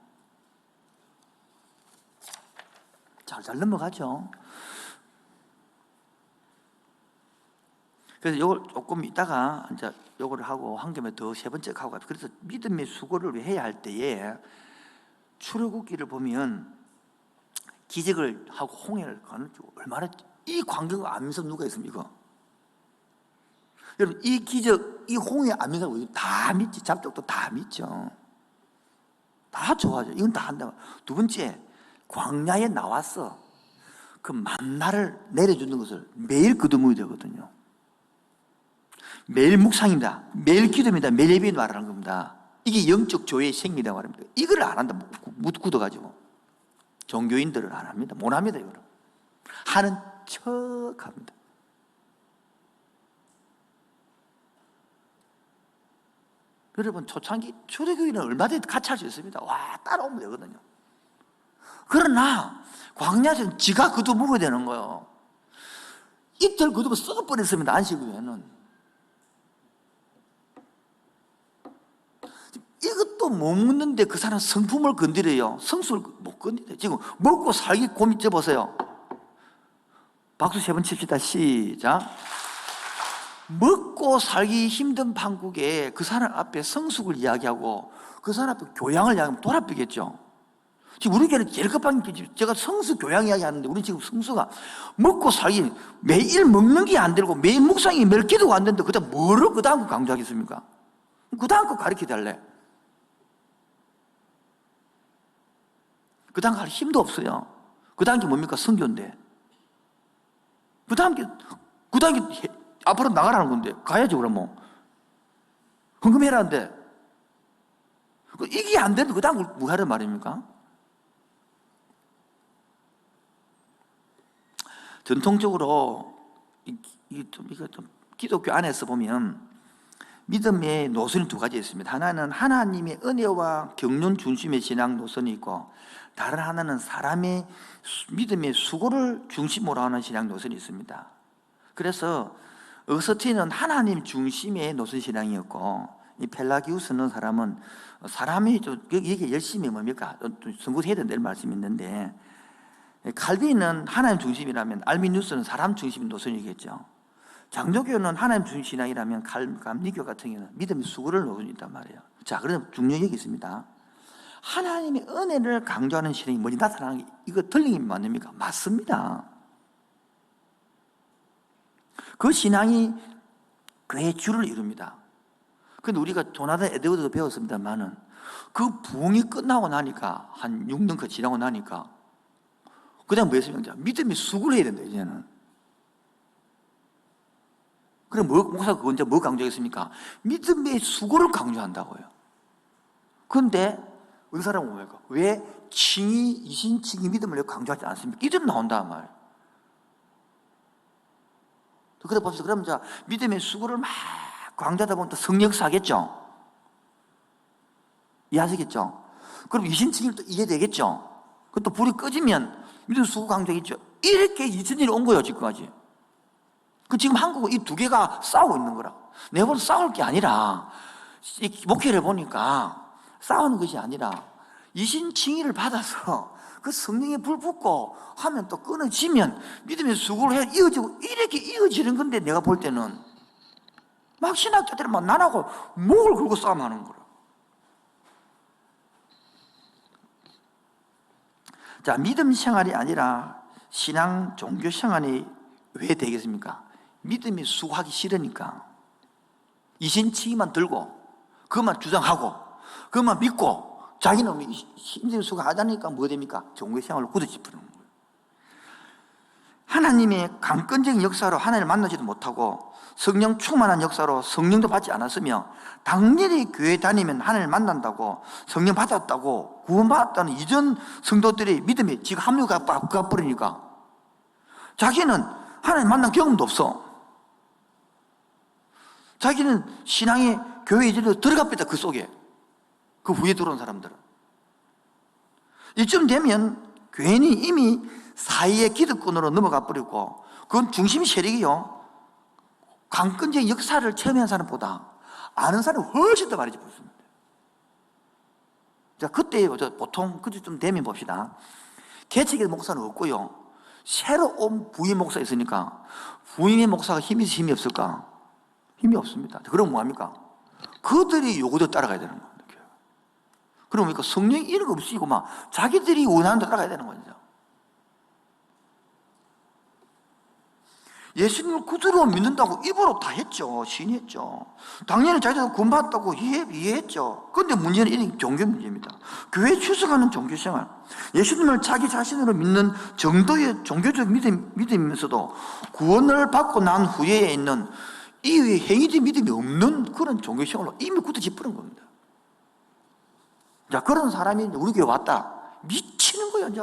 S1: 잘 넘어가죠. 그래서 이걸 조금 이따가 이제 요거를 하고 한 개만 더 세 번째 하고 가요. 그래서 믿음의 수고를 해야 할 때에 출애굽기를 보면 기적을 하고 홍해를 가는 줄 얼마나 이 광경을 알면서 누가 있습니까? 여러분, 이 기적, 이 홍해 알면서 다 믿지. 잡족도 다 믿죠. 다 좋아하죠. 이건 다 한다. 두 번째, 광야에 나와서 그 만나를 내려주는 것을 매일 거두어야 되거든요. 매일 묵상입니다. 매일 기도입니다. 매일 예배 말하는 겁니다. 이게 영적 조회의 생리라고 합니다. 이걸 안 한다. 굳어가지고. 종교인들은 안 합니다. 못 합니다. 이거는. 하는 척 합니다. 여러분, 초창기 초대교회는 얼마든지 같이 할 수 있습니다. 와, 따라오면 되거든요. 그러나 광야에서는 지가 거두 먹어야 되는 거예요. 이틀 거두면 썩어 버렸습니다. 안식일에는. 이것도 못 먹는데 그 사람 성품을 건드려요. 성수를 못 건드려요. 지금 먹고 살기 고민 쪄보세요. 박수 3번 칩시다. 시작. 먹고 살기 힘든 판국에 그 사람 앞에 성숙을 이야기하고 그 사람 앞에 교양을 이야기하면 돌아삐겠죠. 지금 우리 교회는 제일 급한 게, 제가 성수 교양 이야기 하는데 우리 지금 성수가 먹고 살기, 매일 먹는 게 안 되고 매일 묵상이 매일 기도가 안 되는데 그다음 뭐를 그 다음 거 강조하겠습니까? 그 다음 거 가르쳐 달래. 그 다음 거 할 힘도 없어요. 그 다음 게 뭡니까? 선교인데. 그 다음 게 앞으로 나가라는 건데 가야죠. 그럼 뭐 헌금해라는데 이게 안 되는데 그 다음 걸 뭐 하란 말입니까? 전통적으로 기독교 안에서 보면 믿음의 노선이 두 가지 있습니다. 하나는 하나님의 은혜와 경륜 중심의 신앙 노선이 있고, 다른 하나는 사람의 믿음의 수고를 중심으로 하는 신앙 노선이 있습니다. 그래서 어스틴은 하나님 중심의 노선 신앙이었고, 이 펠라기우스는 사람은 사람이 좀 이게 열심히 뭡니까? 선구해야 된다는 말씀이 있는데, 칼빈은 하나님 중심이라면 알미누스는 사람 중심 노선이겠죠. 장로교는 하나님 중심 신앙이라면 감리교 같은 경우는 믿음의 수고를 노선이 있단 말이에요. 자, 그런데 중요한 얘기 있습니다. 하나님의 은혜를 강조하는 신앙이 뭐지 나타나는 게 이거 틀림이 맞습니까? 맞습니다. 그 신앙이 그의 주를 이룹니다. 그런데 우리가 조나단 에드워드도 배웠습니다만은 그 부흥이 끝나고 나니까 한 6년 지나고 나니까 그 다음 뭐 했습니까? 믿음의 수고를 해야 된다, 이제는. 그럼 목사가 그건 이제 뭐 강조했습니까? 믿음의 수고를 강조한다고요. 그런데 어느 사람은 뭡니까? 왜 이신칭이 믿음을 강조하지 않습니까? 이대로 나온단 말이에요. 그래 봅시다. 그럼 자, 믿음의 수고를 막 강조하다 보면 또 성역사겠죠? 이해하시겠죠? 그럼 이신칭이 또 이해되겠죠? 그또 불이 꺼지면 믿음 수고 강조하겠죠? 이렇게 2000년이 온 거예요, 지금까지. 지금 한국은 이 두 개가 싸우고 있는 거라. 내가 볼 때 싸울 게 아니라, 이 목회를 보니까 싸우는 것이 아니라, 이신칭의를 받아서 그 성령에 불 붙고 하면 또 끊어지면 믿음의 수고를 해 이어지고 이렇게 이어지는 건데, 내가 볼 때는 막 신학자들은 막 나라고 목을 걸고 싸움하는 거라. 자, 믿음 생활이 아니라 신앙 종교 생활이 왜 되겠습니까? 믿음이 수고하기 싫으니까. 이신치기만 들고 그것만 주장하고 그것만 믿고 자기는 힘든 수고하다니까 뭐 됩니까? 종교 생활로 굳어집는 거예요. 하나님의 강권적인 역사로 하나님을 만나지도 못하고 성령 충만한 역사로 성령도 받지 않았으며 당연히 교회 다니면 하나님을 만난다고 성령 받았다고 구원받았다는 이전 성도들의 믿음에 지가 합류가 가버리니까 자기는 하나님 만난 경험도 없어. 자기는 신앙의 교회 이제로 들어갑니다. 그 속에. 그 후에 들어온 사람들은. 이쯤 되면 괜히 이미 사이의 기득권으로 넘어가 버리고 그건 중심 세력이요. 강권적인 역사를 체험한 사람보다 아는 사람이 훨씬 더 많이 붙습니다. 자, 그때 보통 그쯤 되면 봅시다. 개척의 목사는 없고요. 새로 온 부임 목사 있으니까 부임의 목사가 힘이 있어 힘이 없을까? 힘이 없습니다. 그럼 뭐합니까? 그들이 요구대로 따라가야 되는 거예요. 그러니까 성령이 이런 거 없이고 막 자기들이 원하는 대로 따라가야 되는 거죠. 예수님을 구주로 믿는다고 입으로 다 했죠. 시인했죠. 당연히 자기가 구원받았다고 이해했죠. 그런데 문제는 이런 종교 문제입니다. 교회에 출석하는 종교생활, 예수님을 자기 자신으로 믿는 정도의 종교적 믿음이면서도 구원을 받고 난 후에 있는 이외의 행위적 믿음이 없는 그런 종교생활로 이미 굳어집어진 겁니다. 자, 그런 사람이 우리 교회 왔다. 미치는 거예요, 이제.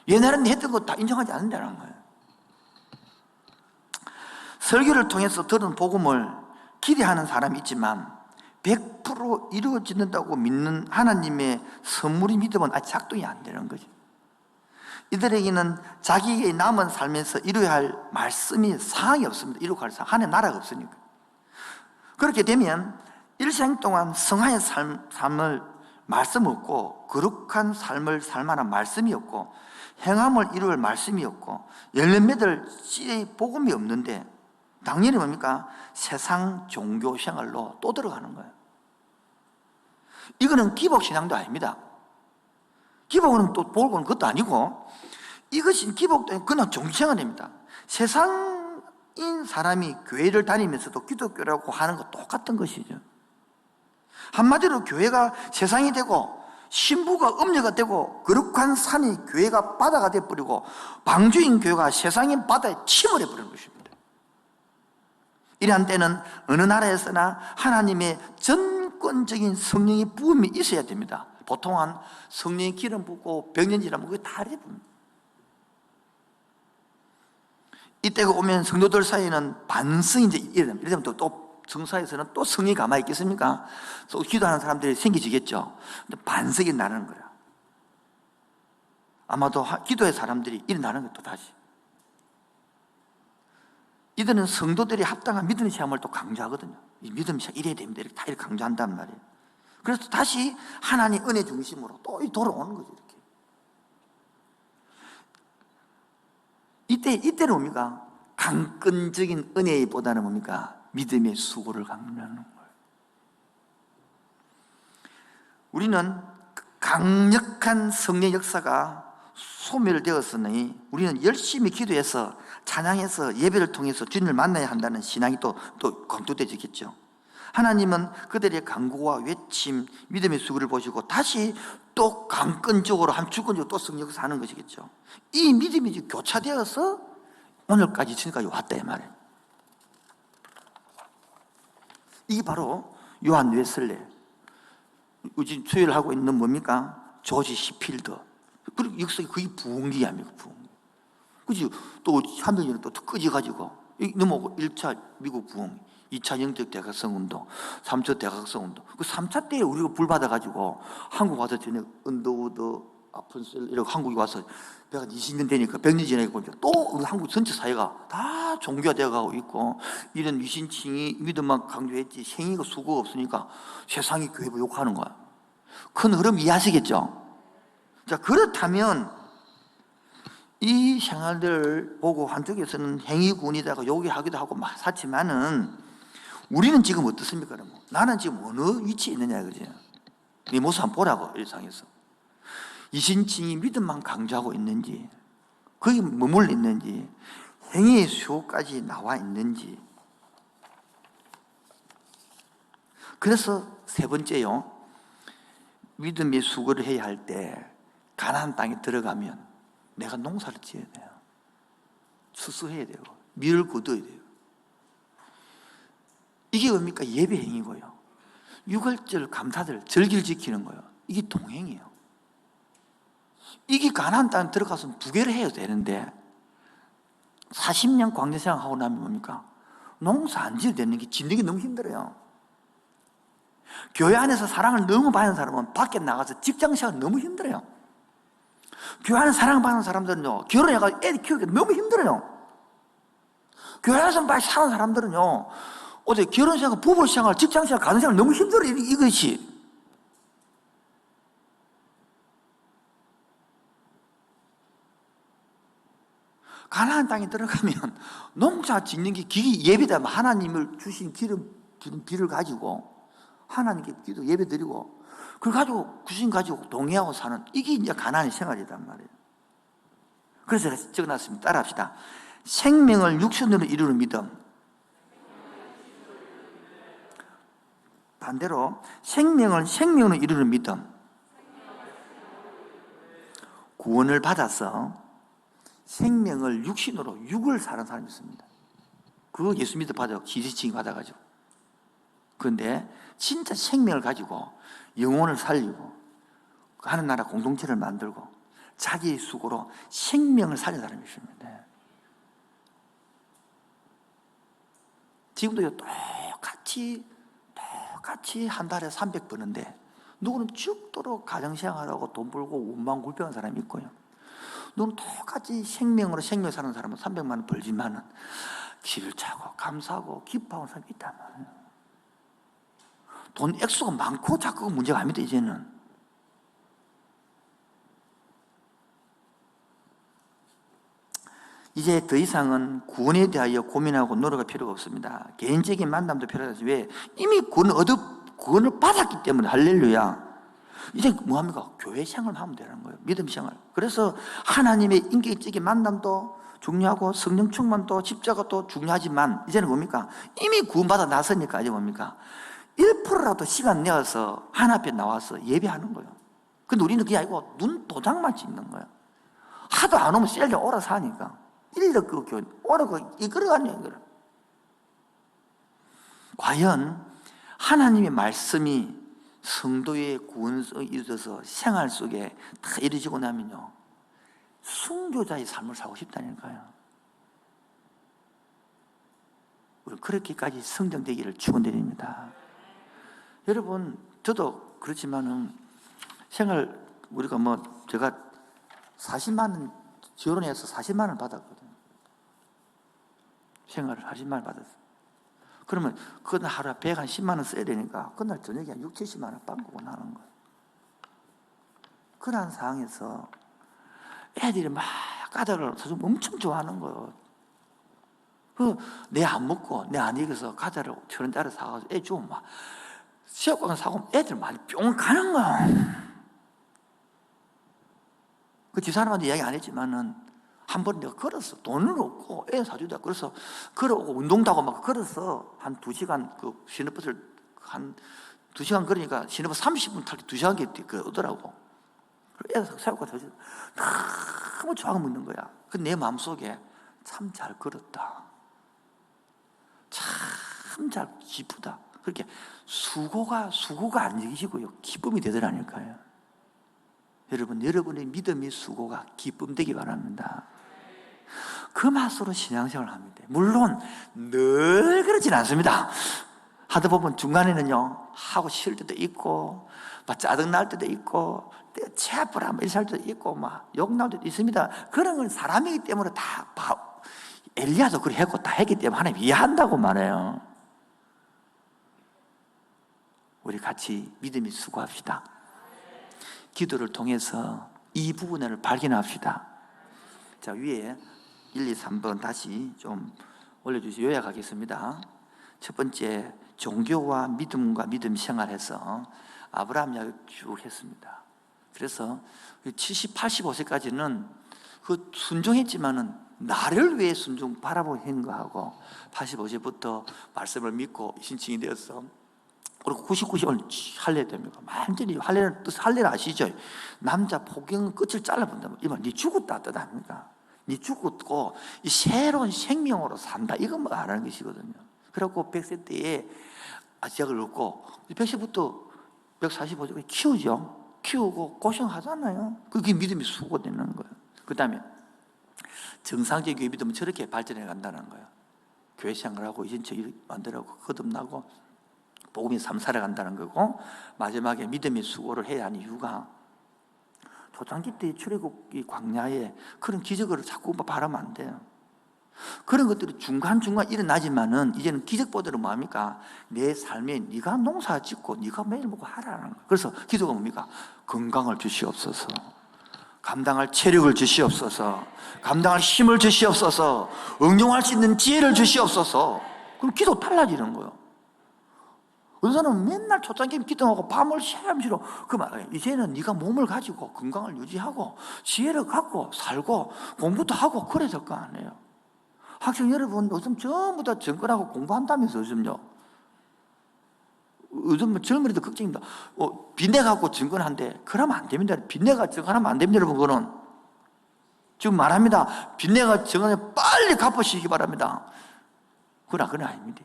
S1: 옛날에는 했던 거 다 인정하지 않는다는 거예요. 설교를 통해서 들은 복음을 기대하는 사람이 있지만 100% 이루어진다고 믿는 하나님의 선물이 믿음은 아직 작동이 안 되는 거죠. 이들에게는 자기의 남은 삶에서 이루어야 할 말씀이 사항이 없습니다. 이루어야 할 사항, 하나님 나라가 없으니까. 그렇게 되면 일생 동안 성화의 삶을 말씀 없고 거룩한 삶을 살 만한 말씀이 없고 행함을 이룰 말씀이 없고 열매 맺을 씨의 복음이 없는데 당연히 뭡니까? 세상 종교 생활로 또 들어가는 거예요. 이거는 기복신앙도 아닙니다. 기복은 또 복은 그것도 아니고 이것이 기복도 그냥 종교생활입니다. 세상인 사람이 교회를 다니면서도 기독교라고 하는 거 똑같은 것이죠. 한마디로 교회가 세상이 되고 신부가 음녀가 되고 거룩한 산이 교회가 바다가 되어버리고 방주인 교회가 세상인 바다에 침을 해버리는 것입니다. 이러한 때는 어느 나라에서나 하나님의 전권적인 성령의 부음이 있어야 됩니다. 보통은 성령의 기름 붓고 병년질하면 그게 다 해봅니다. 이때가 오면 성도들 사이에는 반성이 이제 이러면 또 성사에서는 또 성령이 가만히 있겠습니까? 또 기도하는 사람들이 생기지겠죠. 근데 반석이 나는 거야. 아마도 기도의 사람들이 일어나는 것도 다시. 이들은 성도들이 합당한 믿음의 체험을 또 강조하거든요. 이 믿음의 체험 이래야 됩니다. 이렇게 다 이렇게 강조한단 말이에요. 그래서 다시 하나님 은혜 중심으로 또 돌아오는 거죠. 이렇게. 이때는 뭡니까? 강권적인 은혜보다는 뭡니까? 믿음의 수고를 강조하는 거예요. 우리는 강력한 성령 역사가 소멸되었으니 우리는 열심히 기도해서 찬양해서 예배를 통해서 주님을 만나야 한다는 신앙이 또 강조되겠죠. 하나님은 그들의 간구와 외침, 믿음의 수고를 보시고 다시 또 강권적으로 주권적으로 또 성령 역사 하는 것이겠죠. 이 믿음이 교차되어서 오늘까지 지금까지 왔다 이 말이에요. 이게 바로 요한 웨슬레, 지금 수혈을 하고 있는 뭡니까? 조지 시필더. 그리고 역사가 거의 부흥기 아닙니까? 부흥기. 그지? 또 한 명이 또 끄져가지고 넘어오고 1차 미국 부흥, 2차 영적 대각성 운동, 3차 대각성 운동. 그 3차 때에 우리가 불 받아가지고 한국 와서 전에 언더우드, 아픈셀 이렇게 한국에 와서 내가 20년 되니까 100년 지나니까 또 우리 한국 전체 사회가 다 종교화되어 가고 있고 이런 위신칭이 믿음만 강조했지 생이가 수고가 없으니까 세상이 교회를 욕하는 거야. 큰 흐름 이해하시겠죠? 자, 그렇다면 이 생활들을 보고 한쪽에서는 행위군이다가 욕이 하기도 하고 막 하지만은 우리는 지금 어떻습니까? 나는 지금 어느 위치에 있느냐 그죠? 네 모습 한번 보라고 일상에서. 이신칭이 믿음만 강조하고 있는지, 거기 머물러 있는지, 행위의 수호까지 나와 있는지. 그래서 세 번째요, 믿음의 수고를 해야 할 때 가나안 땅에 들어가면 내가 농사를 지어야 돼요. 수수해야 돼요. 밀을 거둬야 돼요. 이게 뭡니까? 예배 행위고요. 유월절, 감사절, 절기를 지키는 거예요. 이게 동행이에요. 이게 가나안 땅에 들어가서 부계를 해야 되는데 40년 광야생활 하고 나면 뭡니까? 농사 안 지어야 되는 게 짓는 게 너무 힘들어요. 교회 안에서 사랑을 너무 받는 사람은 밖에 나가서 직장생활 너무 힘들어요. 교회 안에서 사랑받는 사람들은요, 결혼해가지고 애들 키우기 너무 힘들어요. 교회 안에서 많이 사는 사람들은요, 어제 결혼생활, 부부생활, 직장생활, 가정생활 너무 힘들어요. 이것이. 가나안 땅에 들어가면 농사 짓는 게 기기 예배다. 하나님을 주신 기름 기름 비를 가지고 하나님께 기도 예배 드리고 그걸 가지고 구신 가지고 동의하고 사는 이게 이제 가나안의 생활이란 말이에요. 그래서 제가 적어놨습니다. 따라합시다. 생명을 육신으로 이루는 믿음. 반대로 생명을 생명으로 이루는 믿음. 구원을 받아서 생명을 육신으로 육을 사는 사람이 있습니다. 그거 예수 믿어 받아 지지칭 받아가지고. 그런데 진짜 생명을 가지고 영혼을 살리고 하는 나라 공동체를 만들고 자기의 수고로 생명을 살린 사람이 있습니다. 지금도 똑같이 한 달에 300 버는데 누구는 죽도록 가정생활하고 돈 벌고 운만굴병한 사람이 있고요. 누구는 똑같이 생명으로 생명 사는 사람은 300만 원 벌지만은 길을 차고 감사하고 기뻐하는 사람이 있단 말이에요. 돈 액수가 많고 작고가 문제가 아닙니다. 이제는 이제 더 이상은 구원에 대하여 고민하고 노력할 필요가 없습니다. 개인적인 만남도 필요하지. 왜? 이미 구원을 받았기 때문에. 할렐루야. 이제 뭐합니까? 교회 생활을 하면 되는 거예요. 믿음 생활. 그래서 하나님의 인격적인 만남도 중요하고 성령 충만도 십자가도 중요하지만 이제는 뭡니까? 이미 구원받아 나서니까 이제 뭡니까? 1%라도 시간 내어서 하나님 앞에 나와서 예배하는 거예요. 근데 우리는 그게 아니고 눈 도장만 찍는 거예요. 하도 안 오면 셀려 오라서 하니까. 일일이 그 교회 오라고 이끌어가냐 이거를. 과연 하나님의 말씀이 성도의 구원에 이르러서 생활 속에 다 이루어지고 나면요, 순교자의 삶을 살고 싶다니까요. 우리 그렇게까지 성장되기를 축원드립니다. 여러분, 저도 그렇지만은 생활 우리가 제가 40만 원 결혼해서 40만 원 받았거든요. 생활을 40만 원 받았어요. 그러면 그날 하루에 110만 원 써야 되니까 그날 저녁에 한 6, 70만 원 빵꾸고 나는 거예요. 그런 상황에서 애들이 막 과자를 사주면 엄청 좋아하는 거예요. 내 안 먹고 내 안 익어서 과자를 1,000원짜리 사가지고 애 주면 막 새우깡 사고 애들 많이 뿅 가는 거야. 그 집사람한테 이야기 안 했지만은 한 번 내가 걸었어. 돈을 없고 애 사주다. 그래서 걸어오고 운동도 하고 막 걸어서 한 2시간 그 시내버스를 한 2시간 걸으니까 시내버스 30분 탈 때 2시간 오더라고. 애가 새우깡 사주다. 너무 좋아하고 먹는 거야. 그 내 마음속에 참 잘 걸었다. 참 잘 기쁘다. 그렇게 수고가 안 이기시고요. 기쁨이 되더라니까요. 여러분의 믿음의 수고가 기쁨 되기 바랍니다. 그 맛으로 신앙생활을 합니다. 물론 늘 그렇진 않습니다. 하다 보면 중간에는요, 하고 싫을 때도 있고 막 짜증날 때도 있고 체포를 한번 일할 때도 있고 막 욕날 때도 있습니다. 그런 건 사람이기 때문에 다 엘리야도 그렇게 했고 다 했기 때문에 하나님 이해한다고 말해요. 우리 같이 믿음이 수고합시다. 기도를 통해서 이 부분을 발견합시다. 자, 위에 1, 2, 3번 다시 좀 올려주시고 요약하겠습니다. 첫 번째, 종교와 믿음과 믿음 생활해서 아브라함 이야기 쭉 했습니다. 그래서 70, 85세까지는 그 순종했지만은 나를 위해 순종 바라보는 거하고 85세부터 말씀을 믿고 신칭이 되어서 그리고 99세를 할례 됩니다. 완전히 할례는 뜻 할례를 아시죠? 남자 복용 끝을 잘라본다면 이만 네 죽었다 뜻 아닙니까? 네 죽었고 이 새로운 생명으로 산다 이거 뭐 하라는 것이거든요. 그래갖고 100세 때에 아시약을 얻고 100세부터 145세까지 키우죠. 키우고 고생하잖아요. 그게 믿음이 수고되는 거예요. 그 다음에 정상적인 교회 믿으면 저렇게 발전해 간다는 거예요. 교회 생활하고 이전처 만들고 거듭나고 복음이 삶 살아간다는 거고, 마지막에 믿음의 수고를 해야 하는 이유가 초창기 때 출애굽이 광야에 그런 기적을 자꾸 바라면 안 돼요. 그런 것들이 중간중간 일어나지만은 이제는 기적보다는 뭐합니까? 내 삶에 네가 농사 짓고 네가 매일 먹고 하라는 거예요. 그래서 기도가 뭡니까? 건강을 주시옵소서, 감당할 체력을 주시옵소서, 감당할 힘을 주시옵소서, 응용할 수 있는 지혜를 주시옵소서. 그럼 기도 달라지는 거예요. 어떤 사람은 맨날 초창기 기도하고 밤을 새움시로 그만. 이제는 네가 몸을 가지고 건강을 유지하고 지혜를 갖고 살고 공부도 하고 그래야 될 거 아니에요. 학생 여러분 요즘 전부 다 정권하고 공부한다면서 요즘요. 요즘 젊은이들 걱정입니다. 빚내 갖고 정권한대. 그러면 안 됩니다. 빚내가 정권하면 안 됩니다. 여러분. 그거는 지금 말합니다. 빚내가 정권에 빨리 갚으시기 바랍니다. 그건 아닙니다.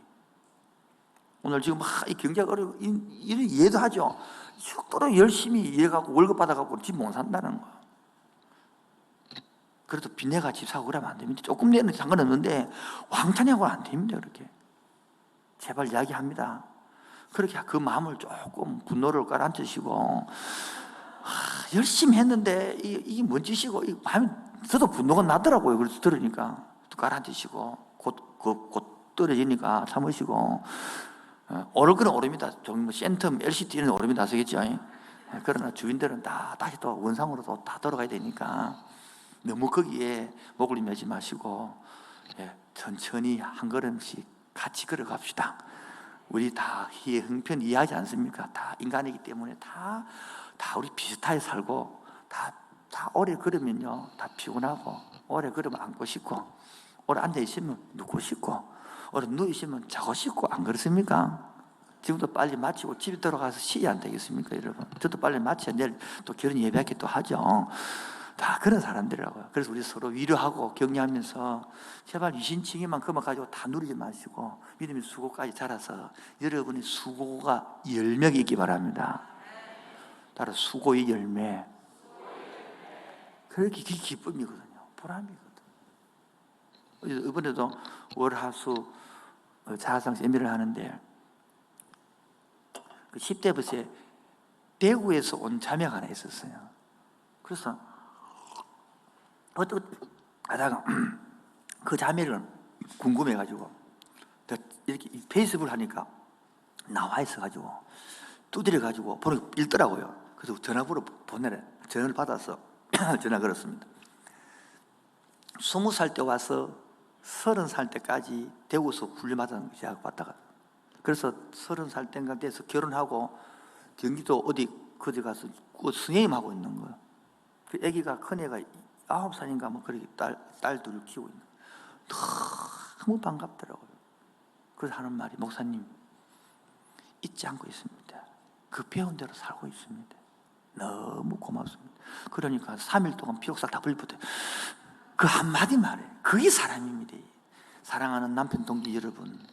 S1: 오늘 지금 이 경제가 어려워 이런 이해도 하죠. 속도로 열심히 일해갖고 월급 받아갖고 집 못 산다는 거예요. 그래도 빚내가 집 사고 그러면 안 됩니다. 조금 내는 상관없는데 왕창하고는 안 됩니다. 그렇게 제발 이야기합니다. 그렇게 그 마음을 조금 분노를 가라앉히시고, 열심히 했는데 이게 뭔 짓이고 마음이 저도 분노가 나더라고요. 그래서 들으니까 또 가라앉히시고 곧 떨어지니까 참으시고, 오를 거는 오릅니다. 좀 센텀 LCD는 오름이 나서겠죠. 그러나 주인들은 다 다시 또 원상으로 다 돌아가야 되니까 너무 거기에 목을 매지 마시고, 천천히 한 걸음씩 같이 걸어갑시다. 우리 다 형편 이해하지 않습니까? 다 인간이기 때문에 다 우리 비슷하게 살고, 다 오래 걸으면요 다 피곤하고, 오래 걸으면 앉고 싶고, 오래 앉아 있으면 눕고 싶고, 오래 누워 있으면 자고 싶고, 안 그렇습니까? 지금도 빨리 마치고 집에 들어가서 쉬어야 안 되겠습니까, 여러분? 저도 빨리 마쳐야 내일 또 결혼 예배하게 또 하죠. 다 그런 사람들이라고요. 그래서 우리 서로 위로하고 격려하면서 제발 유신칭의만 그만 가지고 다 누리지 마시고 믿음의 수고까지 자라서 여러분의 수고가 열매가 있기 바랍니다. 따라 수고의 열매. 그렇게 기쁨이거든요. 보람이거든요. 이번에도 월화수 자아상 세미를 하는데 10대 버스에 대구에서 온 자매가 하나 있었어요. 그래서 하다가 그 자매를 궁금해가지고 이렇게 페이스북을 하니까 나와 있어가지고 두드려가지고 번호 읽더라고요. 그래서 전화번호 보내래. 전화를 받아서 전화 걸었습니다. 20살 때 와서 30살 때까지 대구에서 훈련받은 제가 왔다가, 그래서 30살 때인가 돼서 결혼하고 경기도 어디 거기 가서 선생님하고 있는 거예요. 그 아기가 큰 애가 9살인가 뭐 그렇게 딸 둘을 키우고 있는 거예요. 너무 반갑더라고요. 그래서 하는 말이, 목사님 잊지 않고 있습니다. 그 배운 대로 살고 있습니다. 너무 고맙습니다. 그러니까 3일 동안 피옥살 다 불붙어요. 그 한마디 말에 그게 사람입니다. 사랑하는 남편 동지 여러분,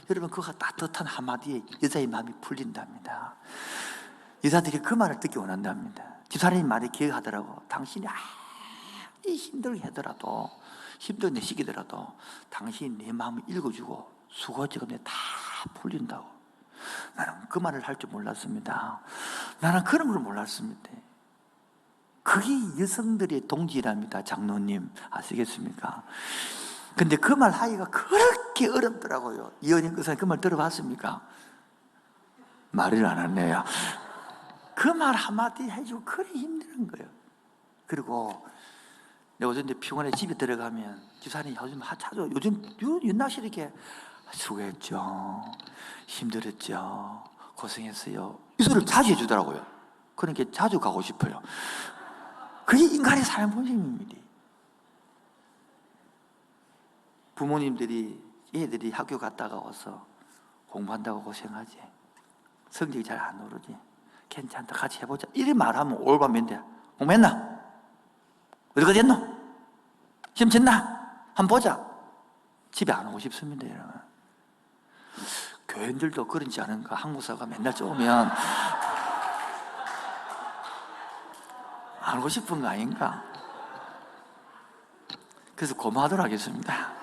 S1: 그 따뜻한 한마디에 여자의 마음이 풀린답니다. 여자들이 그 말을 듣기 원한답니다. 집사람이 말에 기억하더라고. 당신이 힘들게 하더라도, 힘든 내 시기더라도 당신이 내 마음을 읽어주고 수고지가 다 풀린다고. 나는 그 말을 할 줄 몰랐습니다. 나는 그런 걸 몰랐습니다. 그게 여성들의 동지랍니다. 장로님 아시겠습니까? 근데 그 말 하기가 그렇게 어렵더라고요. 이은영 교사님 그 말 들어봤습니까? 말을 안 하네요. 그 말 한마디 해주고 그래 힘든 거예요. 그리고 내가 요즘 피곤해 집에 들어가면 집사람이 요즘 자주 요즘 윤나씨 이렇게 수고했죠, 힘들었죠, 고생했어요, 이 소리를 자주 해주더라고요. 그러니까 자주 가고 싶어요. 그게 인간의 삶 본심입니다. 부모님들이 애들이 학교 갔다가 와서 공부한다고 고생하지, 성적이 잘 안 오르지, 괜찮다, 같이 해보자 이래 말하면 올바면 돼. 공부했나? 어디까지 했노? 시험 쳤나? 한번 보자. 집에 안 오고 싶습니다, 여러분. 교인들도 그런지 않은가? 한국사가 맨날 쪼으면 안 오고 싶은 거 아닌가? 그래서 고마워하도록 하겠습니다.